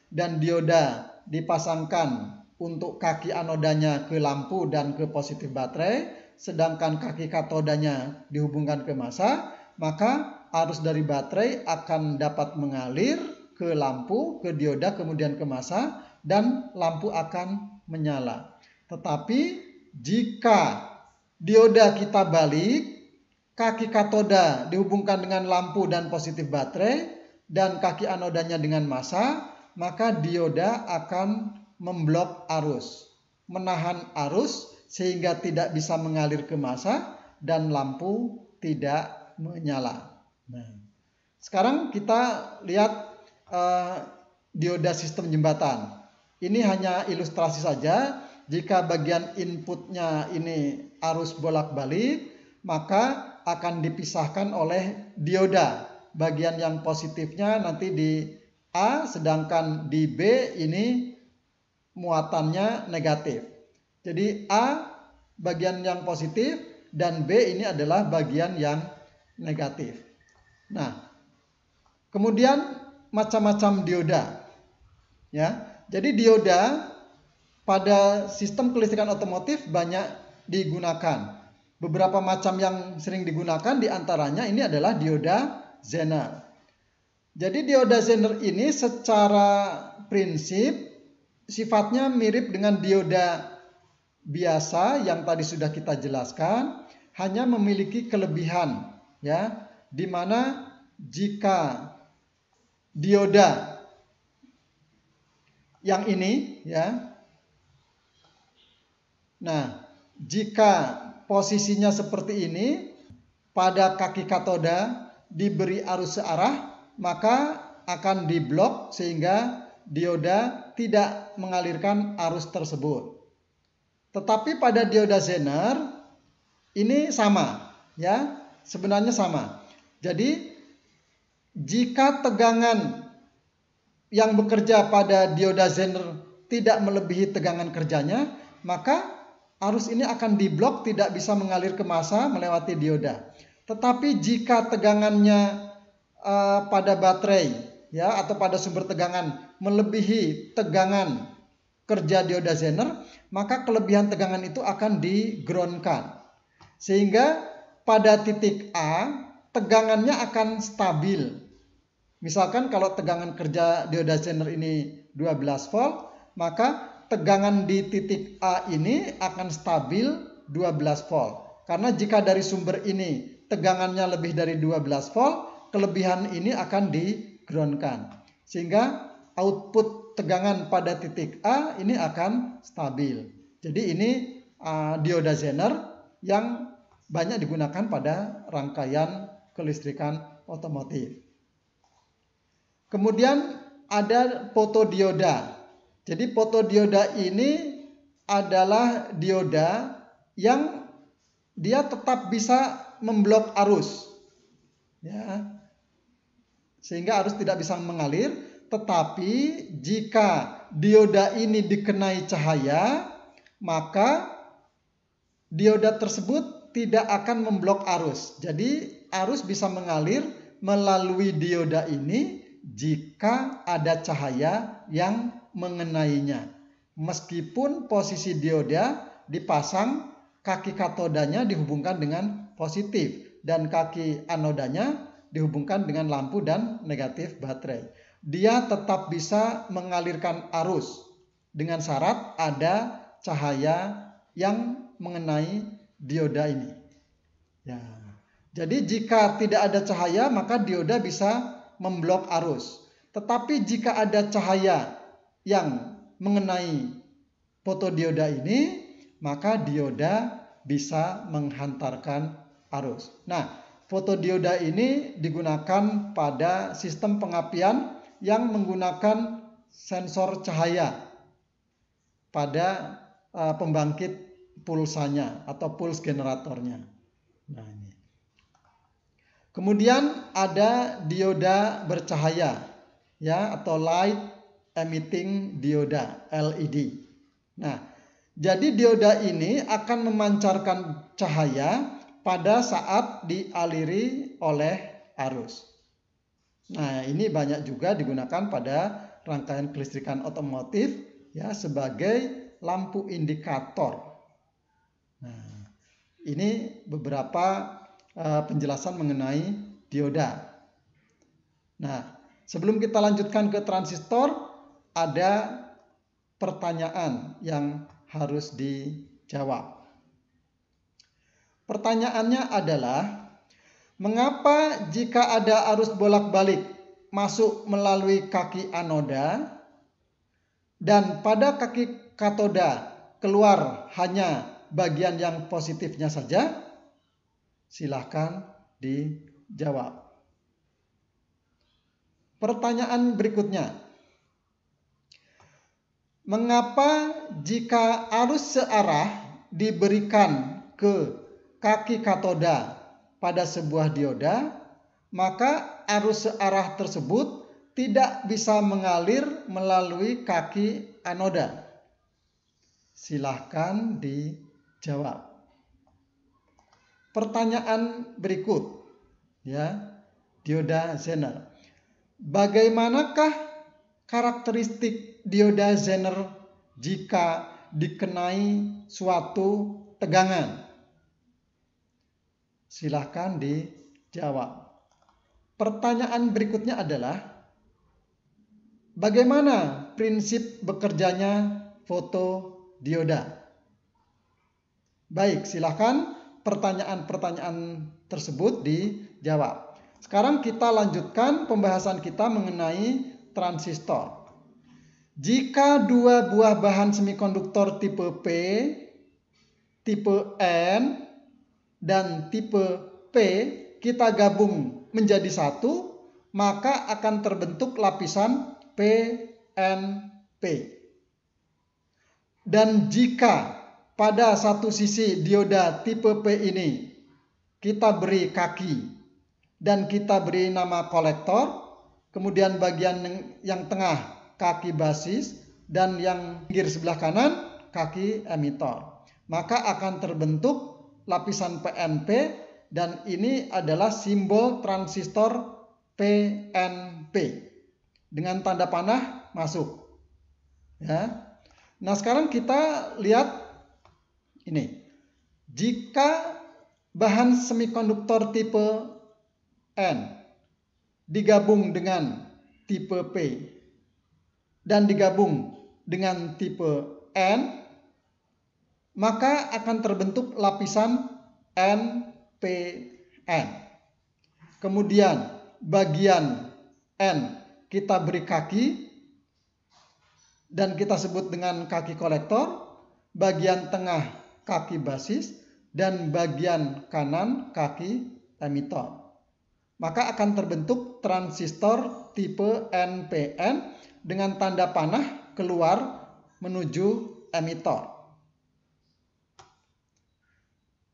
[SPEAKER 1] dan dioda dipasangkan untuk kaki anodanya ke lampu dan ke positif baterai, sedangkan kaki katodanya dihubungkan ke massa, maka arus dari baterai akan dapat mengalir ke lampu, ke dioda, kemudian ke massa, dan lampu akan menyala. Tetapi jika dioda kita balik, kaki katoda dihubungkan dengan lampu dan positif baterai, dan kaki anodanya dengan massa, maka dioda akan memblok arus, menahan arus sehingga tidak bisa mengalir ke massa dan lampu tidak menyala. Nah, sekarang kita lihat dioda sistem jembatan. Ini hanya ilustrasi saja. Jika bagian inputnya ini arus bolak-balik, maka akan dipisahkan oleh dioda. Bagian yang positifnya nanti di A, sedangkan di B ini muatannya negatif. Jadi A bagian yang positif dan B ini adalah bagian yang negatif. Nah, kemudian macam-macam dioda. Ya, jadi dioda pada sistem kelistrikan otomotif banyak digunakan. Beberapa macam yang sering digunakan diantaranya ini adalah dioda Zener. Jadi dioda Zener ini secara prinsip sifatnya mirip dengan dioda biasa yang tadi sudah kita jelaskan, hanya memiliki kelebihan, ya, di mana jika dioda yang ini, ya, nah, jika posisinya seperti ini, pada kaki katoda diberi arus searah, maka akan diblok sehingga dioda tidak mengalirkan arus tersebut. Tetapi pada dioda Zener ini sama, ya, sebenarnya sama. Jadi jika tegangan yang bekerja pada dioda Zener tidak melebihi tegangan kerjanya, maka arus ini akan diblok, tidak bisa mengalir ke massa melewati dioda. Tetapi jika tegangannya pada baterai ya atau pada sumber tegangan melebihi tegangan kerja dioda Zener, maka kelebihan tegangan itu akan di-groundkan. Sehingga pada titik A tegangannya akan stabil. Misalkan kalau tegangan kerja dioda Zener ini 12 volt, maka tegangan di titik A ini akan stabil 12 volt. Karena jika dari sumber ini tegangannya lebih dari 12 volt, kelebihan ini akan di-groundkan. Sehingga output tegangan pada titik A ini akan stabil. Jadi ini dioda Zener yang banyak digunakan pada rangkaian kelistrikan otomotif. Kemudian ada fotodioda. Jadi fotodioda ini adalah dioda yang dia tetap bisa memblok arus. Ya. Sehingga arus tidak bisa mengalir, tetapi jika dioda ini dikenai cahaya, maka dioda tersebut tidak akan memblok arus. Jadi arus bisa mengalir melalui dioda ini jika ada cahaya yang mengenainya. Meskipun posisi dioda dipasang, kaki katodanya dihubungkan dengan positif dan kaki anodanya dihubungkan dengan lampu dan negatif baterai. Dia tetap bisa mengalirkan arus dengan syarat ada cahaya yang mengenai dioda ini. Ya. Jadi jika tidak ada cahaya maka dioda bisa memblok arus. Tetapi jika ada cahaya yang mengenai fotodioda ini, maka dioda bisa menghantarkan arus. Nah, fotodioda ini digunakan pada sistem pengapian yang menggunakan sensor cahaya pada pembangkit pulsanya atau puls generatornya. Nah, ini. Kemudian ada dioda bercahaya ya atau light emitting dioda LED. Nah, jadi dioda ini akan memancarkan cahaya pada saat dialiri oleh arus. Nah, ini banyak juga digunakan pada rangkaian kelistrikan otomotif ya sebagai lampu indikator. Nah, ini beberapa penjelasan mengenai dioda. Nah, sebelum kita lanjutkan ke transistor, ada pertanyaan yang harus dijawab. Pertanyaannya adalah, mengapa jika ada arus bolak-balik masuk melalui kaki anoda dan pada kaki katoda keluar hanya bagian yang positifnya saja? Silahkan dijawab. Pertanyaan berikutnya. Mengapa jika arus searah diberikan ke kaki katoda pada sebuah dioda, maka arus searah tersebut tidak bisa mengalir melalui kaki anoda? Silahkan dijawab. Pertanyaan berikut, ya, dioda Zener. Bagaimanakah karakteristik dioda Zener jika dikenai suatu tegangan? Silahkan dijawab. Pertanyaan berikutnya adalah, bagaimana prinsip bekerjanya fotodioda? Baik, silahkan pertanyaan-pertanyaan tersebut dijawab. Sekarang kita lanjutkan pembahasan kita mengenai transistor. Jika dua buah bahan semikonduktor tipe P, tipe N, dan tipe P kita gabung menjadi satu, maka akan terbentuk lapisan PNP. Dan jika pada satu sisi dioda tipe P ini kita beri kaki dan kita beri nama kolektor, kemudian bagian yang tengah kaki basis dan yang pinggir sebelah kanan kaki emitor. maka akan terbentuk lapisan PNP dan ini adalah simbol transistor PNP dengan tanda panah masuk. Ya. Nah, sekarang kita lihat ini. Jika bahan semikonduktor tipe N digabung dengan tipe P dan digabung dengan tipe N, maka akan terbentuk lapisan NPN. Kemudian bagian N kita beri kaki dan kita sebut dengan kaki kolektor, bagian tengah kaki basis, dan bagian kanan kaki emitor. Maka akan terbentuk transistor tipe NPN dengan tanda panah keluar menuju emitor.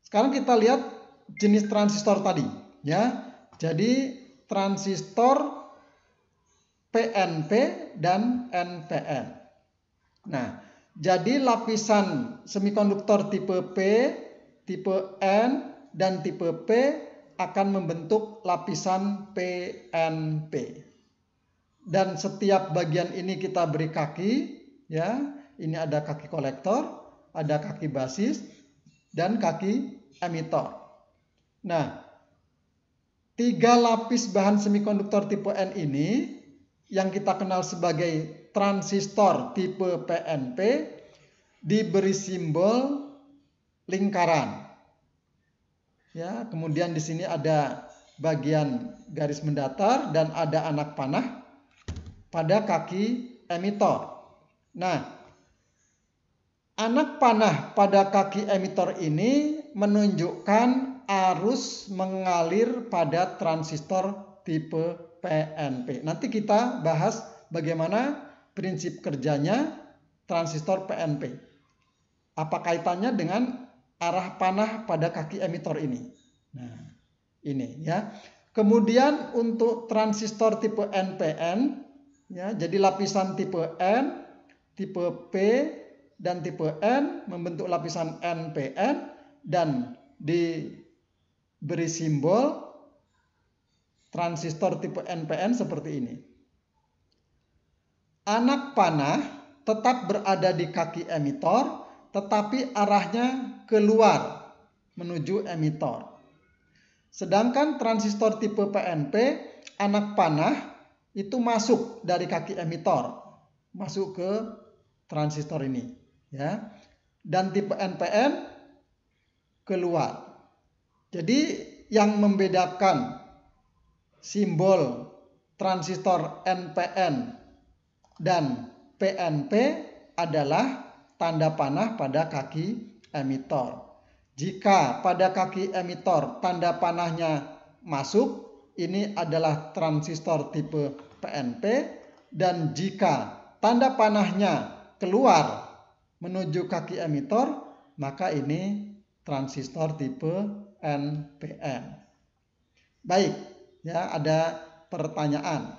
[SPEAKER 1] Sekarang kita lihat jenis transistor tadi, ya. Jadi transistor PNP dan NPN. Nah, jadi lapisan semikonduktor tipe P, tipe N, dan tipe P akan membentuk lapisan PNP. Dan setiap bagian ini kita beri kaki, ya. Ini ada kaki kolektor, ada kaki basis, dan kaki emitor. Nah, 3 lapis bahan semikonduktor tipe N ini yang kita kenal sebagai transistor tipe PNP diberi simbol lingkaran. Ya, kemudian di sini ada bagian garis mendatar dan ada anak panah pada kaki emitor. Nah, anak panah pada kaki emitor ini menunjukkan arus mengalir pada transistor tipe PNP. Nanti kita bahas bagaimana prinsip kerjanya transistor PNP. Apa kaitannya dengan arah panah pada kaki emitor ini? Nah, ini ya. Kemudian untuk transistor tipe NPN, ya, jadi lapisan tipe N, tipe P, dan tipe N membentuk lapisan NPN dan diberi simbol transistor tipe NPN seperti ini. Anak panah tetap berada di kaki emitor, tetapi arahnya keluar menuju emitor. Sedangkan transistor tipe PNP, anak panah itu masuk dari kaki emitor, masuk ke transistor ini, ya. Dan tipe NPN keluar. Jadi yang membedakan simbol transistor NPN dan PNP adalah tanda panah pada kaki emitor. Jika pada kaki emitor tanda panahnya masuk, ini adalah transistor tipe PNP, dan jika tanda panahnya keluar menuju kaki emitor, maka ini transistor tipe NPN. Baik, ya, ada pertanyaan.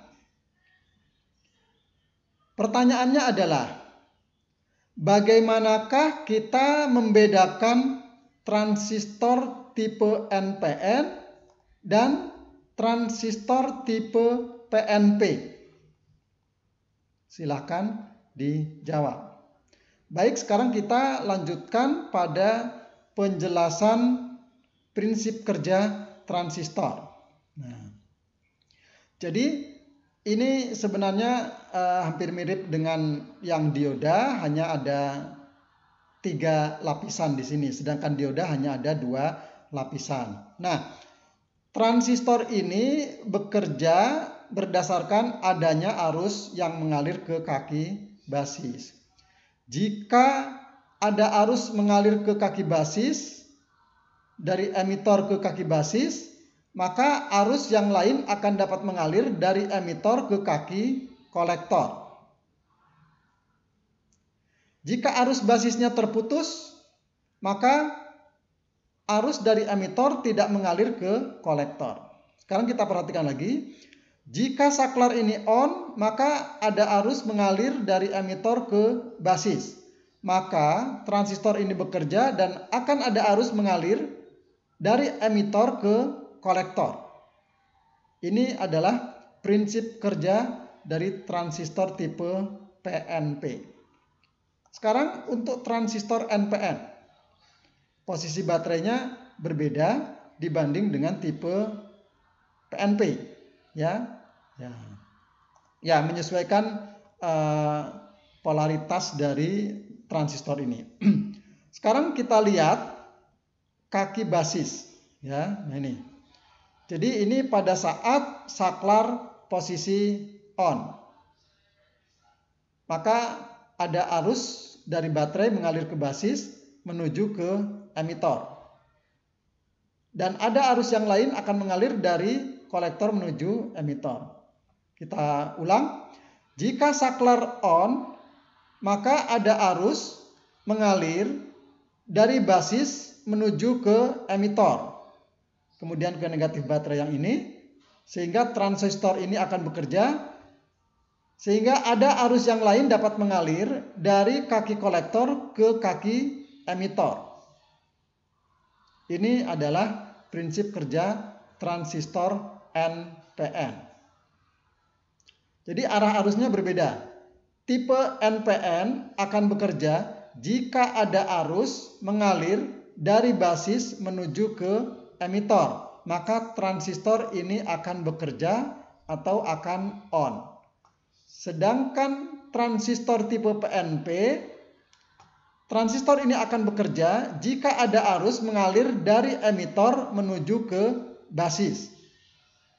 [SPEAKER 1] Pertanyaannya adalah, bagaimanakah kita membedakan transistor tipe NPN dan transistor tipe PNP? Silakan dijawab. Baik, sekarang kita lanjutkan pada penjelasan prinsip kerja transistor. Nah, jadi ini sebenarnya hampir mirip dengan yang dioda, hanya ada 3 lapisan di sini, sedangkan dioda hanya ada 2 lapisan. Nah, transistor ini bekerja berdasarkan adanya arus yang mengalir ke kaki basis. Jika ada arus mengalir ke kaki basis, dari emitor ke kaki basis, maka arus yang lain akan dapat mengalir dari emitor ke kaki kolektor. Jika arus basisnya terputus, maka arus dari emitor tidak mengalir ke kolektor. Sekarang kita perhatikan lagi. Jika saklar ini on, maka ada arus mengalir dari emitor ke basis. maka transistor ini bekerja dan akan ada arus mengalir dari emitor ke kolektor. Ini adalah prinsip kerja dari transistor tipe PNP. Sekarang untuk transistor NPN. Posisi baterainya berbeda dibanding dengan tipe PNP. Ya, menyesuaikan polaritas dari transistor ini. Sekarang kita lihat kaki basis, ya. Nah ini. Jadi ini pada saat saklar posisi on, maka ada arus dari baterai mengalir ke basis menuju ke emitor. Dan ada arus yang lain akan mengalir dari kolektor menuju emitor. Kita ulang. Jika saklar on, maka ada arus mengalir dari basis menuju ke emitor. Kemudian ke negatif baterai yang ini, sehingga transistor ini akan bekerja, sehingga ada arus yang lain dapat mengalir dari kaki kolektor ke kaki emitor. Ini adalah prinsip kerja transistor NPN. Jadi arah arusnya berbeda. Tipe NPN akan bekerja jika ada arus mengalir dari basis menuju ke emitor, maka transistor ini akan bekerja atau akan on. Sedangkan transistor tipe PNP, transistor ini akan bekerja jika ada arus mengalir dari emitor menuju ke basis.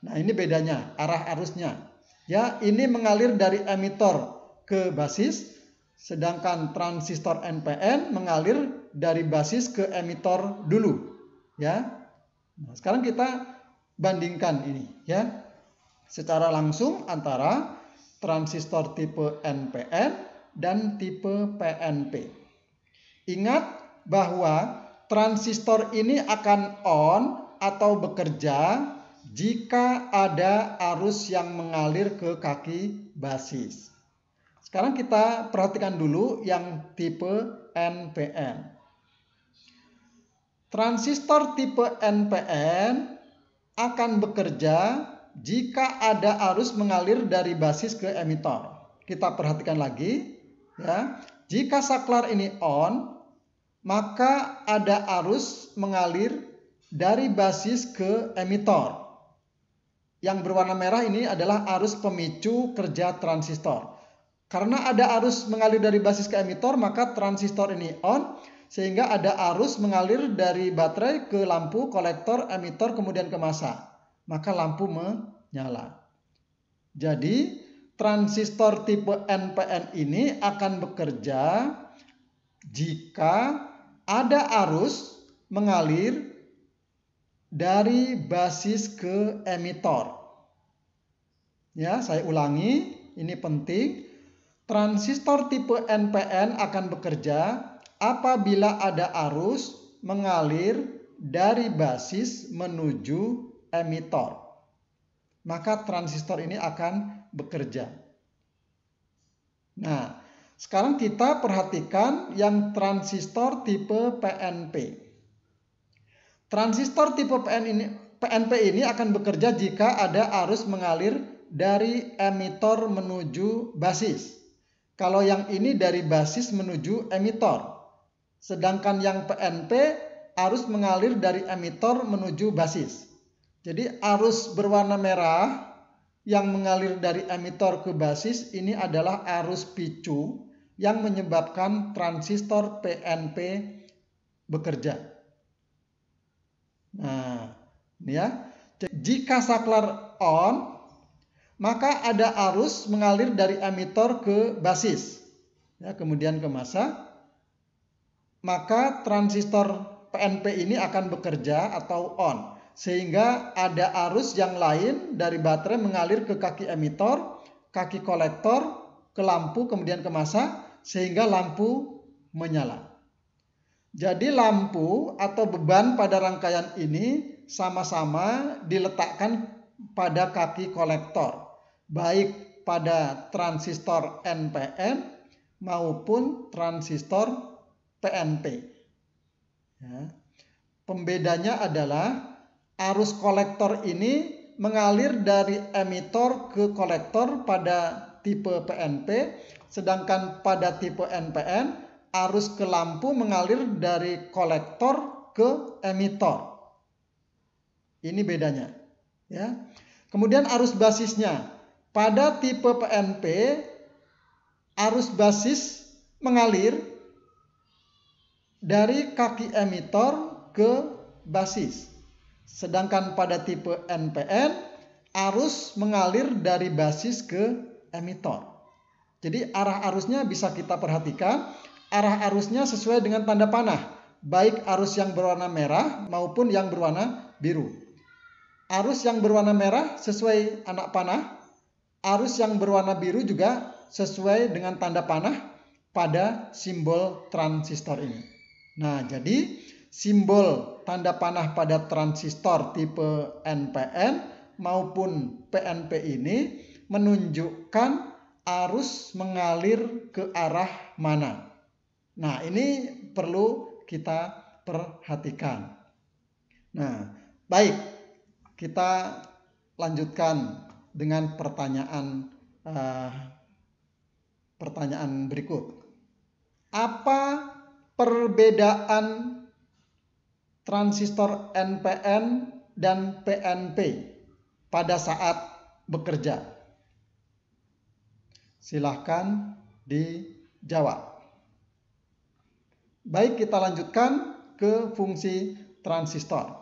[SPEAKER 1] Nah, ini bedanya arah arusnya. Ya, ini mengalir dari emitor ke basis, sedangkan transistor NPN mengalir dari basis ke emitor dulu, ya. Nah, sekarang kita bandingkan ini, ya, secara langsung antara transistor tipe NPN dan tipe PNP. Ingat bahwa transistor ini akan on atau bekerja jika ada arus yang mengalir ke kaki basis. Sekarang kita perhatikan dulu yang tipe NPN. Transistor tipe NPN akan bekerja jika ada arus mengalir dari basis ke emitor. Kita perhatikan lagi, ya. Jika saklar ini on, maka ada arus mengalir dari basis ke emitor. Yang berwarna merah ini adalah arus pemicu kerja transistor. Karena ada arus mengalir dari basis ke emitor, maka transistor ini on, sehingga ada arus mengalir dari baterai ke lampu, kolektor, emitor, kemudian ke massa. Maka lampu menyala. Jadi transistor tipe NPN ini akan bekerja jika ada arus mengalir dari basis ke emitor. Ya, saya ulangi, ini penting. Transistor tipe NPN akan bekerja apabila ada arus mengalir dari basis menuju emitor. Maka transistor ini akan bekerja. Nah, sekarang kita perhatikan yang transistor tipe PNP. Transistor tipe PNP ini akan bekerja jika ada arus mengalir dari emitor menuju basis. Kalau yang ini dari basis menuju emitor. Sedangkan yang PNP arus mengalir dari emitor menuju basis. Jadi arus berwarna merah yang mengalir dari emitor ke basis ini adalah arus picu yang menyebabkan transistor PNP bekerja. Nah, ini ya. Jika saklar on, maka ada arus mengalir dari emitor ke basis, ya, kemudian ke massa. Maka transistor PNP ini akan bekerja atau on, sehingga ada arus yang lain dari baterai mengalir ke kaki emitor, kaki kolektor, ke lampu, kemudian ke massa, sehingga lampu menyala. Jadi lampu atau beban pada rangkaian ini sama-sama diletakkan pada kaki kolektor, baik pada transistor NPN maupun transistor PNP. Ya. Pembedanya adalah arus kolektor ini mengalir dari emitor ke kolektor pada tipe PNP, sedangkan pada tipe NPN arus ke lampu mengalir dari kolektor ke emitor. Ini bedanya. Ya. Kemudian arus basisnya. Pada tipe PNP, arus basis mengalir dari kaki emitor ke basis. Sedangkan pada tipe NPN, arus mengalir dari basis ke emitor. Jadi arah arusnya bisa kita perhatikan. Arah arusnya sesuai dengan tanda panah, baik arus yang berwarna merah maupun yang berwarna biru. Arus yang berwarna merah sesuai anak panah, arus yang berwarna biru juga sesuai dengan tanda panah pada simbol transistor ini. Nah, jadi simbol tanda panah pada transistor tipe NPN maupun PNP ini menunjukkan arus mengalir ke arah mana. Nah, ini perlu kita perhatikan. Nah, baik, kita lanjutkan dengan pertanyaan berikut. Apa perbedaan transistor NPN dan PNP pada saat bekerja? Silahkan dijawab. Baik, kita lanjutkan ke fungsi transistor.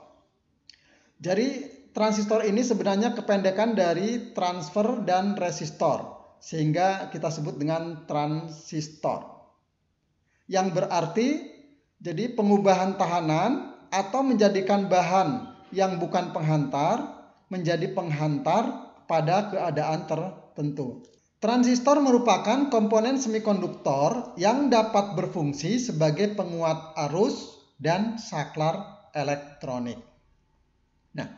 [SPEAKER 1] Jadi transistor ini sebenarnya kependekan dari transfer dan resistor, sehingga kita sebut dengan transistor. Yang berarti jadi pengubahan tahanan atau menjadikan bahan yang bukan penghantar menjadi penghantar pada keadaan tertentu. Transistor merupakan komponen semikonduktor yang dapat berfungsi sebagai penguat arus dan saklar elektronik. Nah,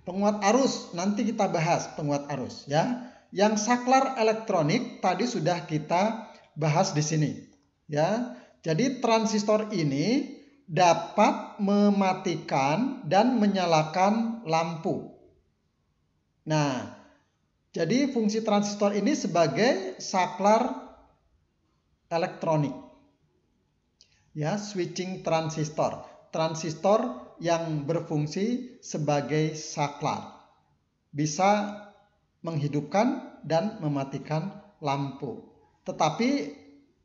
[SPEAKER 1] penguat arus nanti kita bahas penguat arus ya. Yang saklar elektronik tadi sudah kita bahas di sini ya. Jadi transistor ini dapat mematikan dan menyalakan lampu. Nah, jadi fungsi transistor ini sebagai saklar elektronik. Ya, switching transistor. Transistor yang berfungsi sebagai saklar. Bisa menghidupkan dan mematikan lampu. Tetapi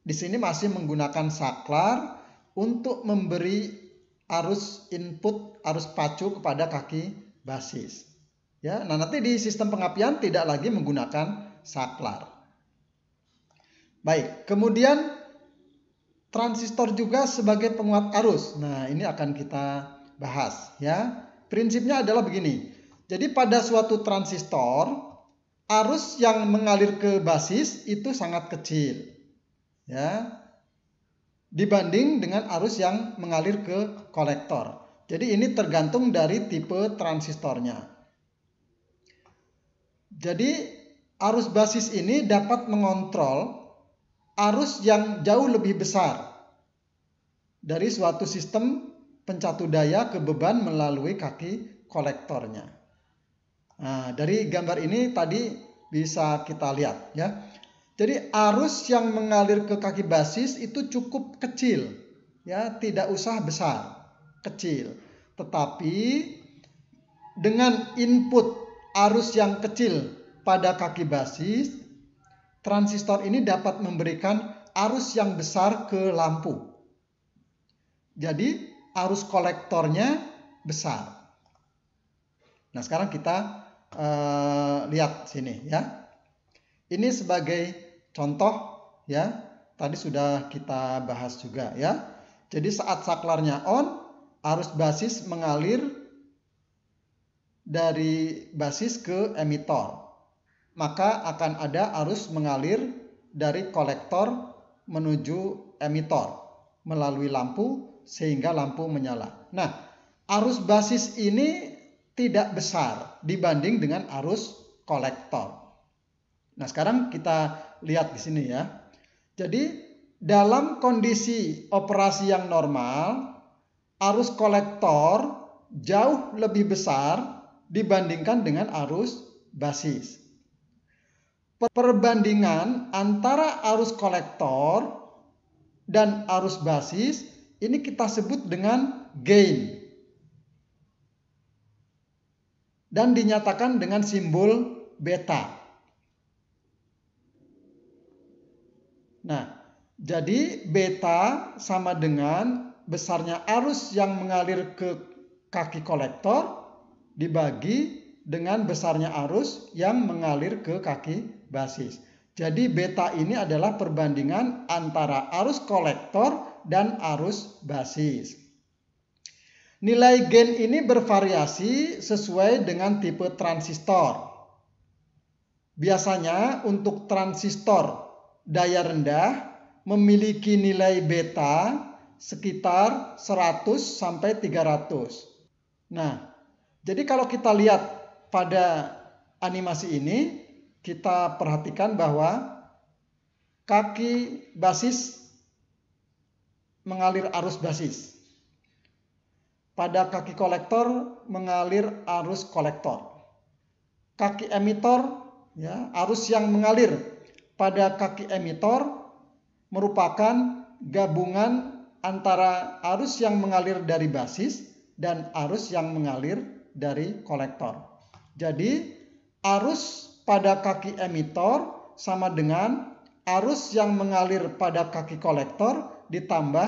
[SPEAKER 1] di sini masih menggunakan saklar untuk memberi arus input, arus pacu kepada kaki basis. Ya, nah nanti di sistem pengapian tidak lagi menggunakan saklar. Baik, kemudian transistor juga sebagai penguat arus. Nah, ini akan kita bahas ya. Prinsipnya adalah begini. Jadi pada suatu transistor, arus yang mengalir ke basis itu sangat kecil. Ya. Dibanding dengan arus yang mengalir ke kolektor. Jadi ini tergantung dari tipe transistornya. Jadi arus basis ini dapat mengontrol arus yang jauh lebih besar dari suatu sistem pencatu daya ke beban melalui kaki kolektornya. Nah, dari gambar ini tadi bisa kita lihat ya. Jadi arus yang mengalir ke kaki basis itu cukup kecil ya, tidak usah besar, kecil. Tetapi dengan input arus yang kecil pada kaki basis, transistor ini dapat memberikan arus yang besar ke lampu. Jadi arus kolektornya besar. Nah, sekarang kita lihat sini ya. Ini sebagai contoh ya. Tadi sudah kita bahas juga ya. Jadi saat saklarnya on, arus basis mengalir dari basis ke emitor. Maka akan ada arus mengalir dari kolektor menuju emitor melalui lampu sehingga lampu menyala. Nah, arus basis ini tidak besar dibanding dengan arus kolektor. Nah, sekarang kita lihat di sini ya. Jadi dalam kondisi operasi yang normal, arus kolektor jauh lebih besar dibandingkan dengan arus basis. Perbandingan antara arus kolektor dan arus basis ini kita sebut dengan gain dan dinyatakan dengan simbol beta. Nah, jadi beta sama dengan besarnya arus yang mengalir ke kaki kolektor dibagi dengan besarnya arus yang mengalir ke kaki basis. Jadi beta ini adalah perbandingan antara arus kolektor dan arus basis. Nilai gain ini bervariasi sesuai dengan tipe transistor. Biasanya untuk transistor daya rendah memiliki nilai beta sekitar 100 sampai 300. Nah, jadi kalau kita lihat pada animasi ini, kita perhatikan bahwa kaki basis mengalir arus basis. Pada kaki kolektor mengalir arus kolektor. Kaki emitor, ya, arus yang mengalir pada kaki emitor merupakan gabungan antara arus yang mengalir dari basis dan arus yang mengalir dari kolektor. Jadi arus pada kaki emitor sama dengan arus yang mengalir pada kaki kolektor ditambah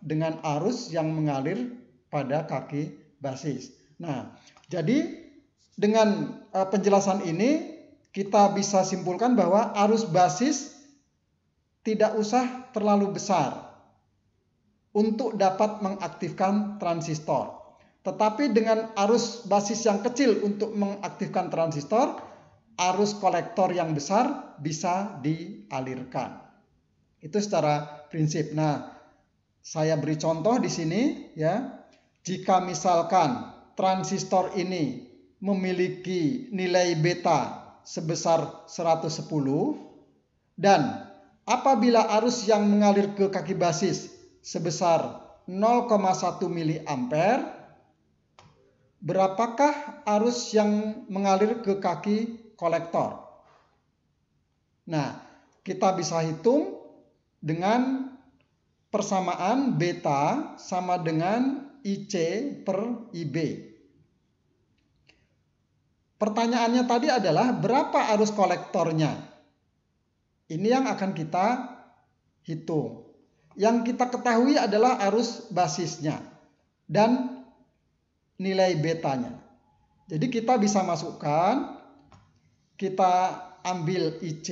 [SPEAKER 1] dengan arus yang mengalir pada kaki basis. Nah, jadi dengan penjelasan ini kita bisa simpulkan bahwa arus basis tidak usah terlalu besar untuk dapat mengaktifkan transistor. Tetapi dengan arus basis yang kecil untuk mengaktifkan transistor, arus kolektor yang besar bisa dialirkan. Itu secara prinsip. Nah, saya beri contoh di sini ya. Jika misalkan transistor ini memiliki nilai beta sebesar 110 dan apabila arus yang mengalir ke kaki basis sebesar 0,1 mA, berapakah arus yang mengalir ke kaki kolektor? Nah, kita bisa hitung dengan persamaan beta sama dengan IC per IB. Pertanyaannya tadi adalah berapa arus kolektornya? Ini yang akan kita hitung. Yang kita ketahui adalah arus basisnya dan nilai betanya. Jadi kita bisa masukkan, kita ambil IC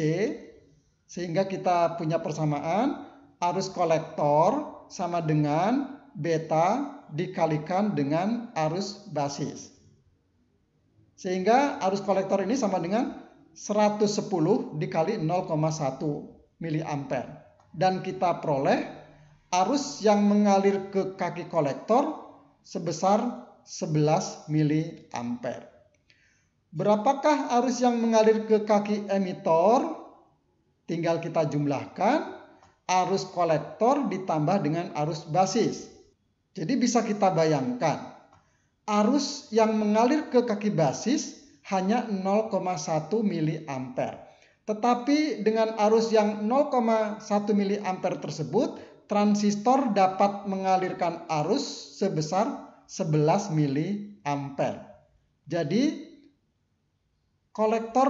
[SPEAKER 1] sehingga kita punya persamaan arus kolektor sama dengan beta dikalikan dengan arus basis. Sehingga arus kolektor ini sama dengan 110 dikali 0,1 mA. Dan kita peroleh arus yang mengalir ke kaki kolektor sebesar 11 mA. Berapakah arus yang mengalir ke kaki emitor? Tinggal kita jumlahkan arus kolektor ditambah dengan arus basis. Jadi bisa kita bayangkan, arus yang mengalir ke kaki basis hanya 0,1 mA. Tetapi dengan arus yang 0,1 mA tersebut, transistor dapat mengalirkan arus sebesar 11 mA. Jadi, kolektor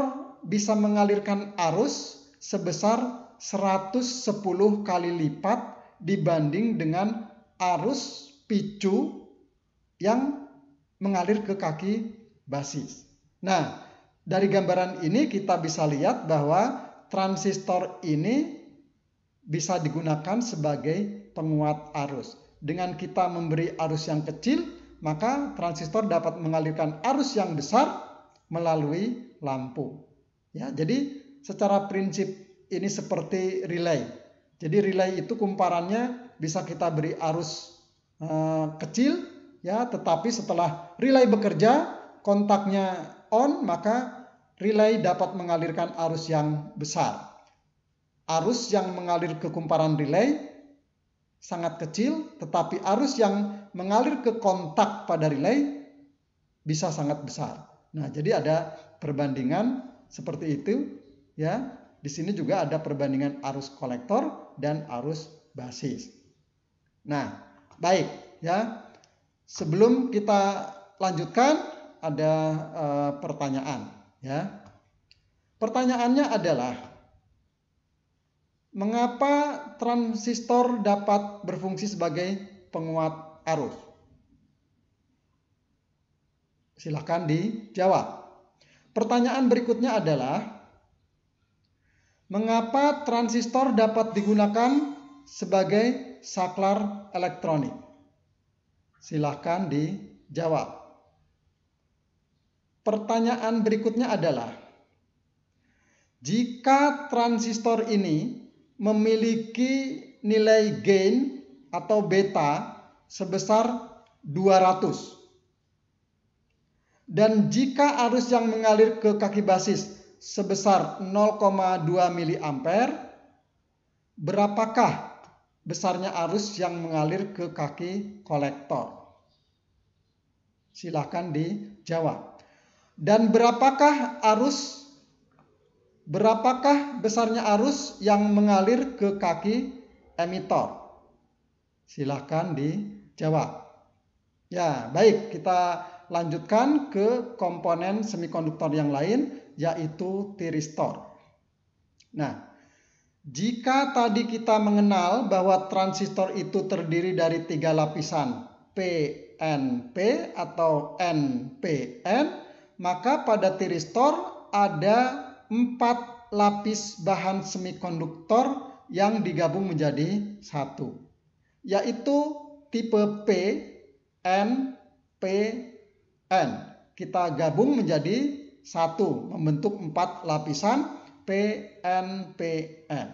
[SPEAKER 1] bisa mengalirkan arus sebesar 110 kali lipat dibanding dengan arus picu yang mengalir ke kaki basis. Nah, dari gambaran ini kita bisa lihat bahwa transistor ini bisa digunakan sebagai penguat arus. Dengan kita memberi arus yang kecil, maka transistor dapat mengalirkan arus yang besar melalui lampu. Ya, jadi secara prinsip ini seperti relay. Jadi relay itu kumparannya bisa kita beri arus kecil, ya, tetapi setelah relay bekerja, kontaknya on, maka relay dapat mengalirkan arus yang besar. arus yang mengalir ke kumparan relay sangat kecil, tetapi arus yang mengalir ke kontak pada relay bisa sangat besar. Nah, jadi ada perbandingan seperti itu ya. Di sini juga ada perbandingan arus kolektor dan arus basis. Nah, baik ya. Sebelum kita lanjutkan ada pertanyaan ya. Pertanyaannya adalah mengapa transistor dapat berfungsi sebagai penguat arus? Silakan dijawab. Pertanyaan berikutnya adalah mengapa transistor dapat digunakan sebagai saklar elektronik? Silakan dijawab. Pertanyaan berikutnya adalah jika transistor ini memiliki nilai gain atau beta sebesar 200 dan jika arus yang mengalir ke kaki basis sebesar 0,2 mA, berapakah besarnya arus yang mengalir ke kaki kolektor? Silakan dijawab. Dan berapakah besarnya arus yang mengalir ke kaki emitor? Silakan dijawab. Ya, baik, kita lanjutkan ke komponen semikonduktor yang lain, yaitu tiristor. Nah, jika tadi kita mengenal bahwa transistor itu terdiri dari 3 lapisan PNP atau NPN, maka pada tiristor ada 4 lapis bahan semikonduktor yang digabung menjadi satu, yaitu tipe P, N, P, N. Kita gabung menjadi satu, membentuk 4 lapisan PNPN.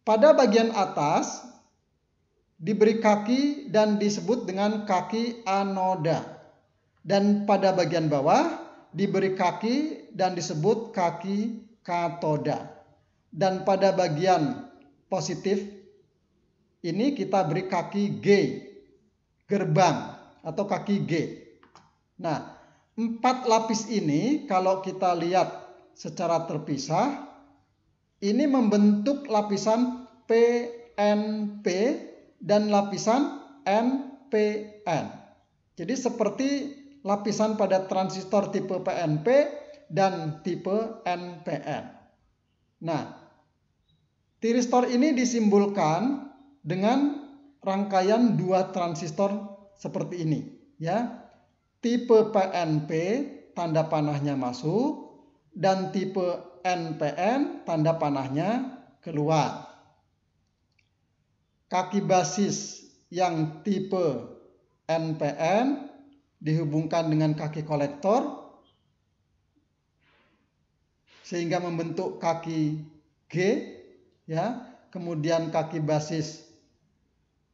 [SPEAKER 1] Pada bagian atas diberi kaki dan disebut dengan kaki anoda. Dan pada bagian bawah diberi kaki dan disebut kaki katoda. Dan pada bagian positif ini kita beri kaki G, gerbang atau kaki G. Nah, 4 lapis ini kalau kita lihat secara terpisah, ini membentuk lapisan PNP dan lapisan NPN. Jadi seperti lapisan pada transistor tipe PNP dan tipe NPN. Nah, tiristor ini disimbolkan dengan rangkaian 2 transistor seperti ini, ya. Tipe PNP tanda panahnya masuk dan tipe NPN tanda panahnya keluar. Kaki basis yang tipe NPN dihubungkan dengan kaki kolektor sehingga membentuk kaki G, ya. Kemudian kaki basis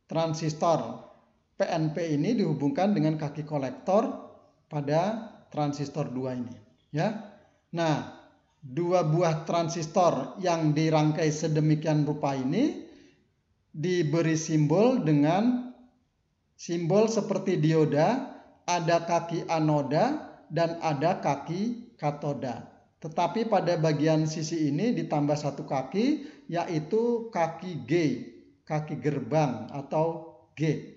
[SPEAKER 1] transistor PNP ini dihubungkan dengan kaki kolektor pada transistor 2 ini, ya. Nah, 2 buah transistor yang dirangkai sedemikian rupa ini diberi simbol dengan simbol seperti dioda, ada kaki anoda dan ada kaki katoda. Tetapi pada bagian sisi ini ditambah 1 kaki, yaitu kaki G, kaki gerbang atau G.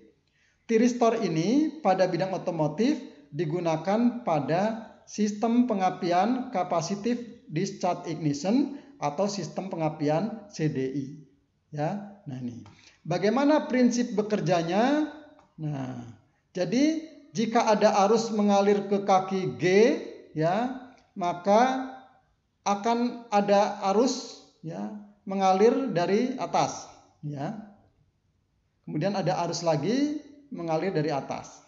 [SPEAKER 1] Tiristor ini pada bidang otomotif digunakan pada sistem pengapian capacitive discharge ignition atau sistem pengapian CDI. Ya, nah ini. Bagaimana prinsip bekerjanya? Nah, jadi jika ada arus mengalir ke kaki G, ya, maka akan ada arus, ya, mengalir dari atas, ya. Kemudian ada arus lagi mengalir dari atas.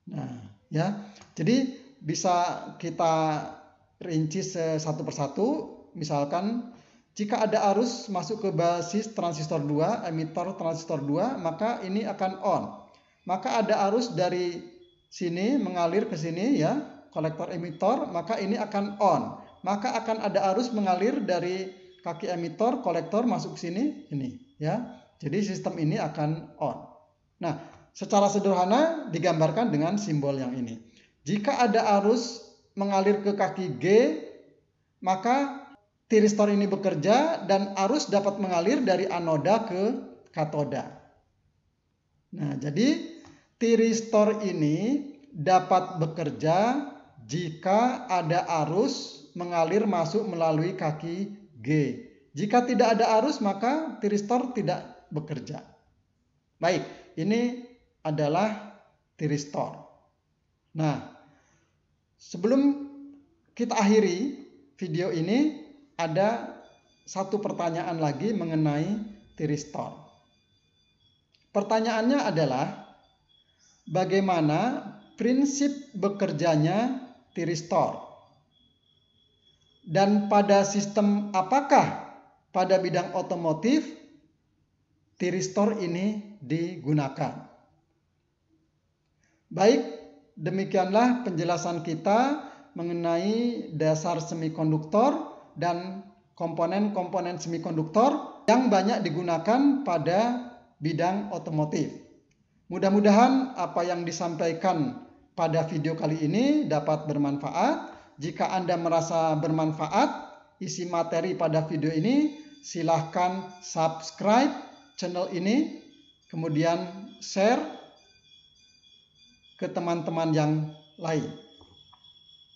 [SPEAKER 1] Nah, ya. Jadi bisa kita rinci satu persatu. Misalkan jika ada arus masuk ke basis transistor 2, emitor transistor 2, maka ini akan on. Maka ada arus dari sini mengalir ke sini, ya, kolektor emitor, maka ini akan on. maka akan ada arus mengalir dari kaki emitor, kolektor masuk sini, ini ya. Jadi sistem ini akan on. Nah, secara sederhana digambarkan dengan simbol yang ini. Jika ada arus mengalir ke kaki G, maka tiristor ini bekerja dan arus dapat mengalir dari anoda ke katoda. Nah, jadi tiristor ini dapat bekerja jika ada arus mengalir masuk melalui kaki G. Jika tidak ada arus, maka tiristor tidak bekerja. Baik, ini adalah tiristor. Nah, sebelum kita akhiri video ini, ada satu pertanyaan lagi mengenai tiristor. Pertanyaannya adalah, bagaimana prinsip bekerjanya tiristor? Dan pada sistem apakah pada bidang otomotif tiristor ini digunakan? Baik, demikianlah penjelasan kita mengenai dasar semikonduktor dan komponen-komponen semikonduktor yang banyak digunakan pada bidang otomotif. Mudah-mudahan apa yang disampaikan pada video kali ini dapat bermanfaat. Jika Anda merasa bermanfaat isi materi pada video ini, silahkan subscribe channel ini, kemudian share ke teman-teman yang lain.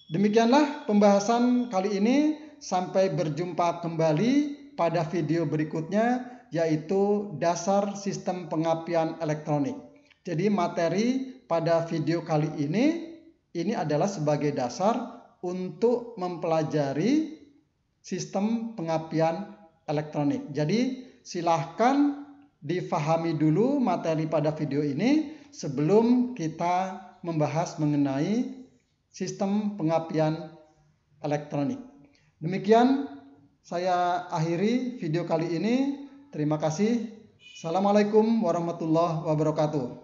[SPEAKER 1] Demikianlah pembahasan kali ini. Sampai berjumpa kembali pada video berikutnya, yaitu dasar sistem pengapian elektronik. Jadi materi pada video kali ini adalah sebagai dasar untuk mempelajari sistem pengapian elektronik. Jadi silahkan difahami dulu materi pada video ini sebelum kita membahas mengenai sistem pengapian elektronik. Demikian saya akhiri video kali ini. Terima kasih. Assalamualaikum warahmatullahi wabarakatuh.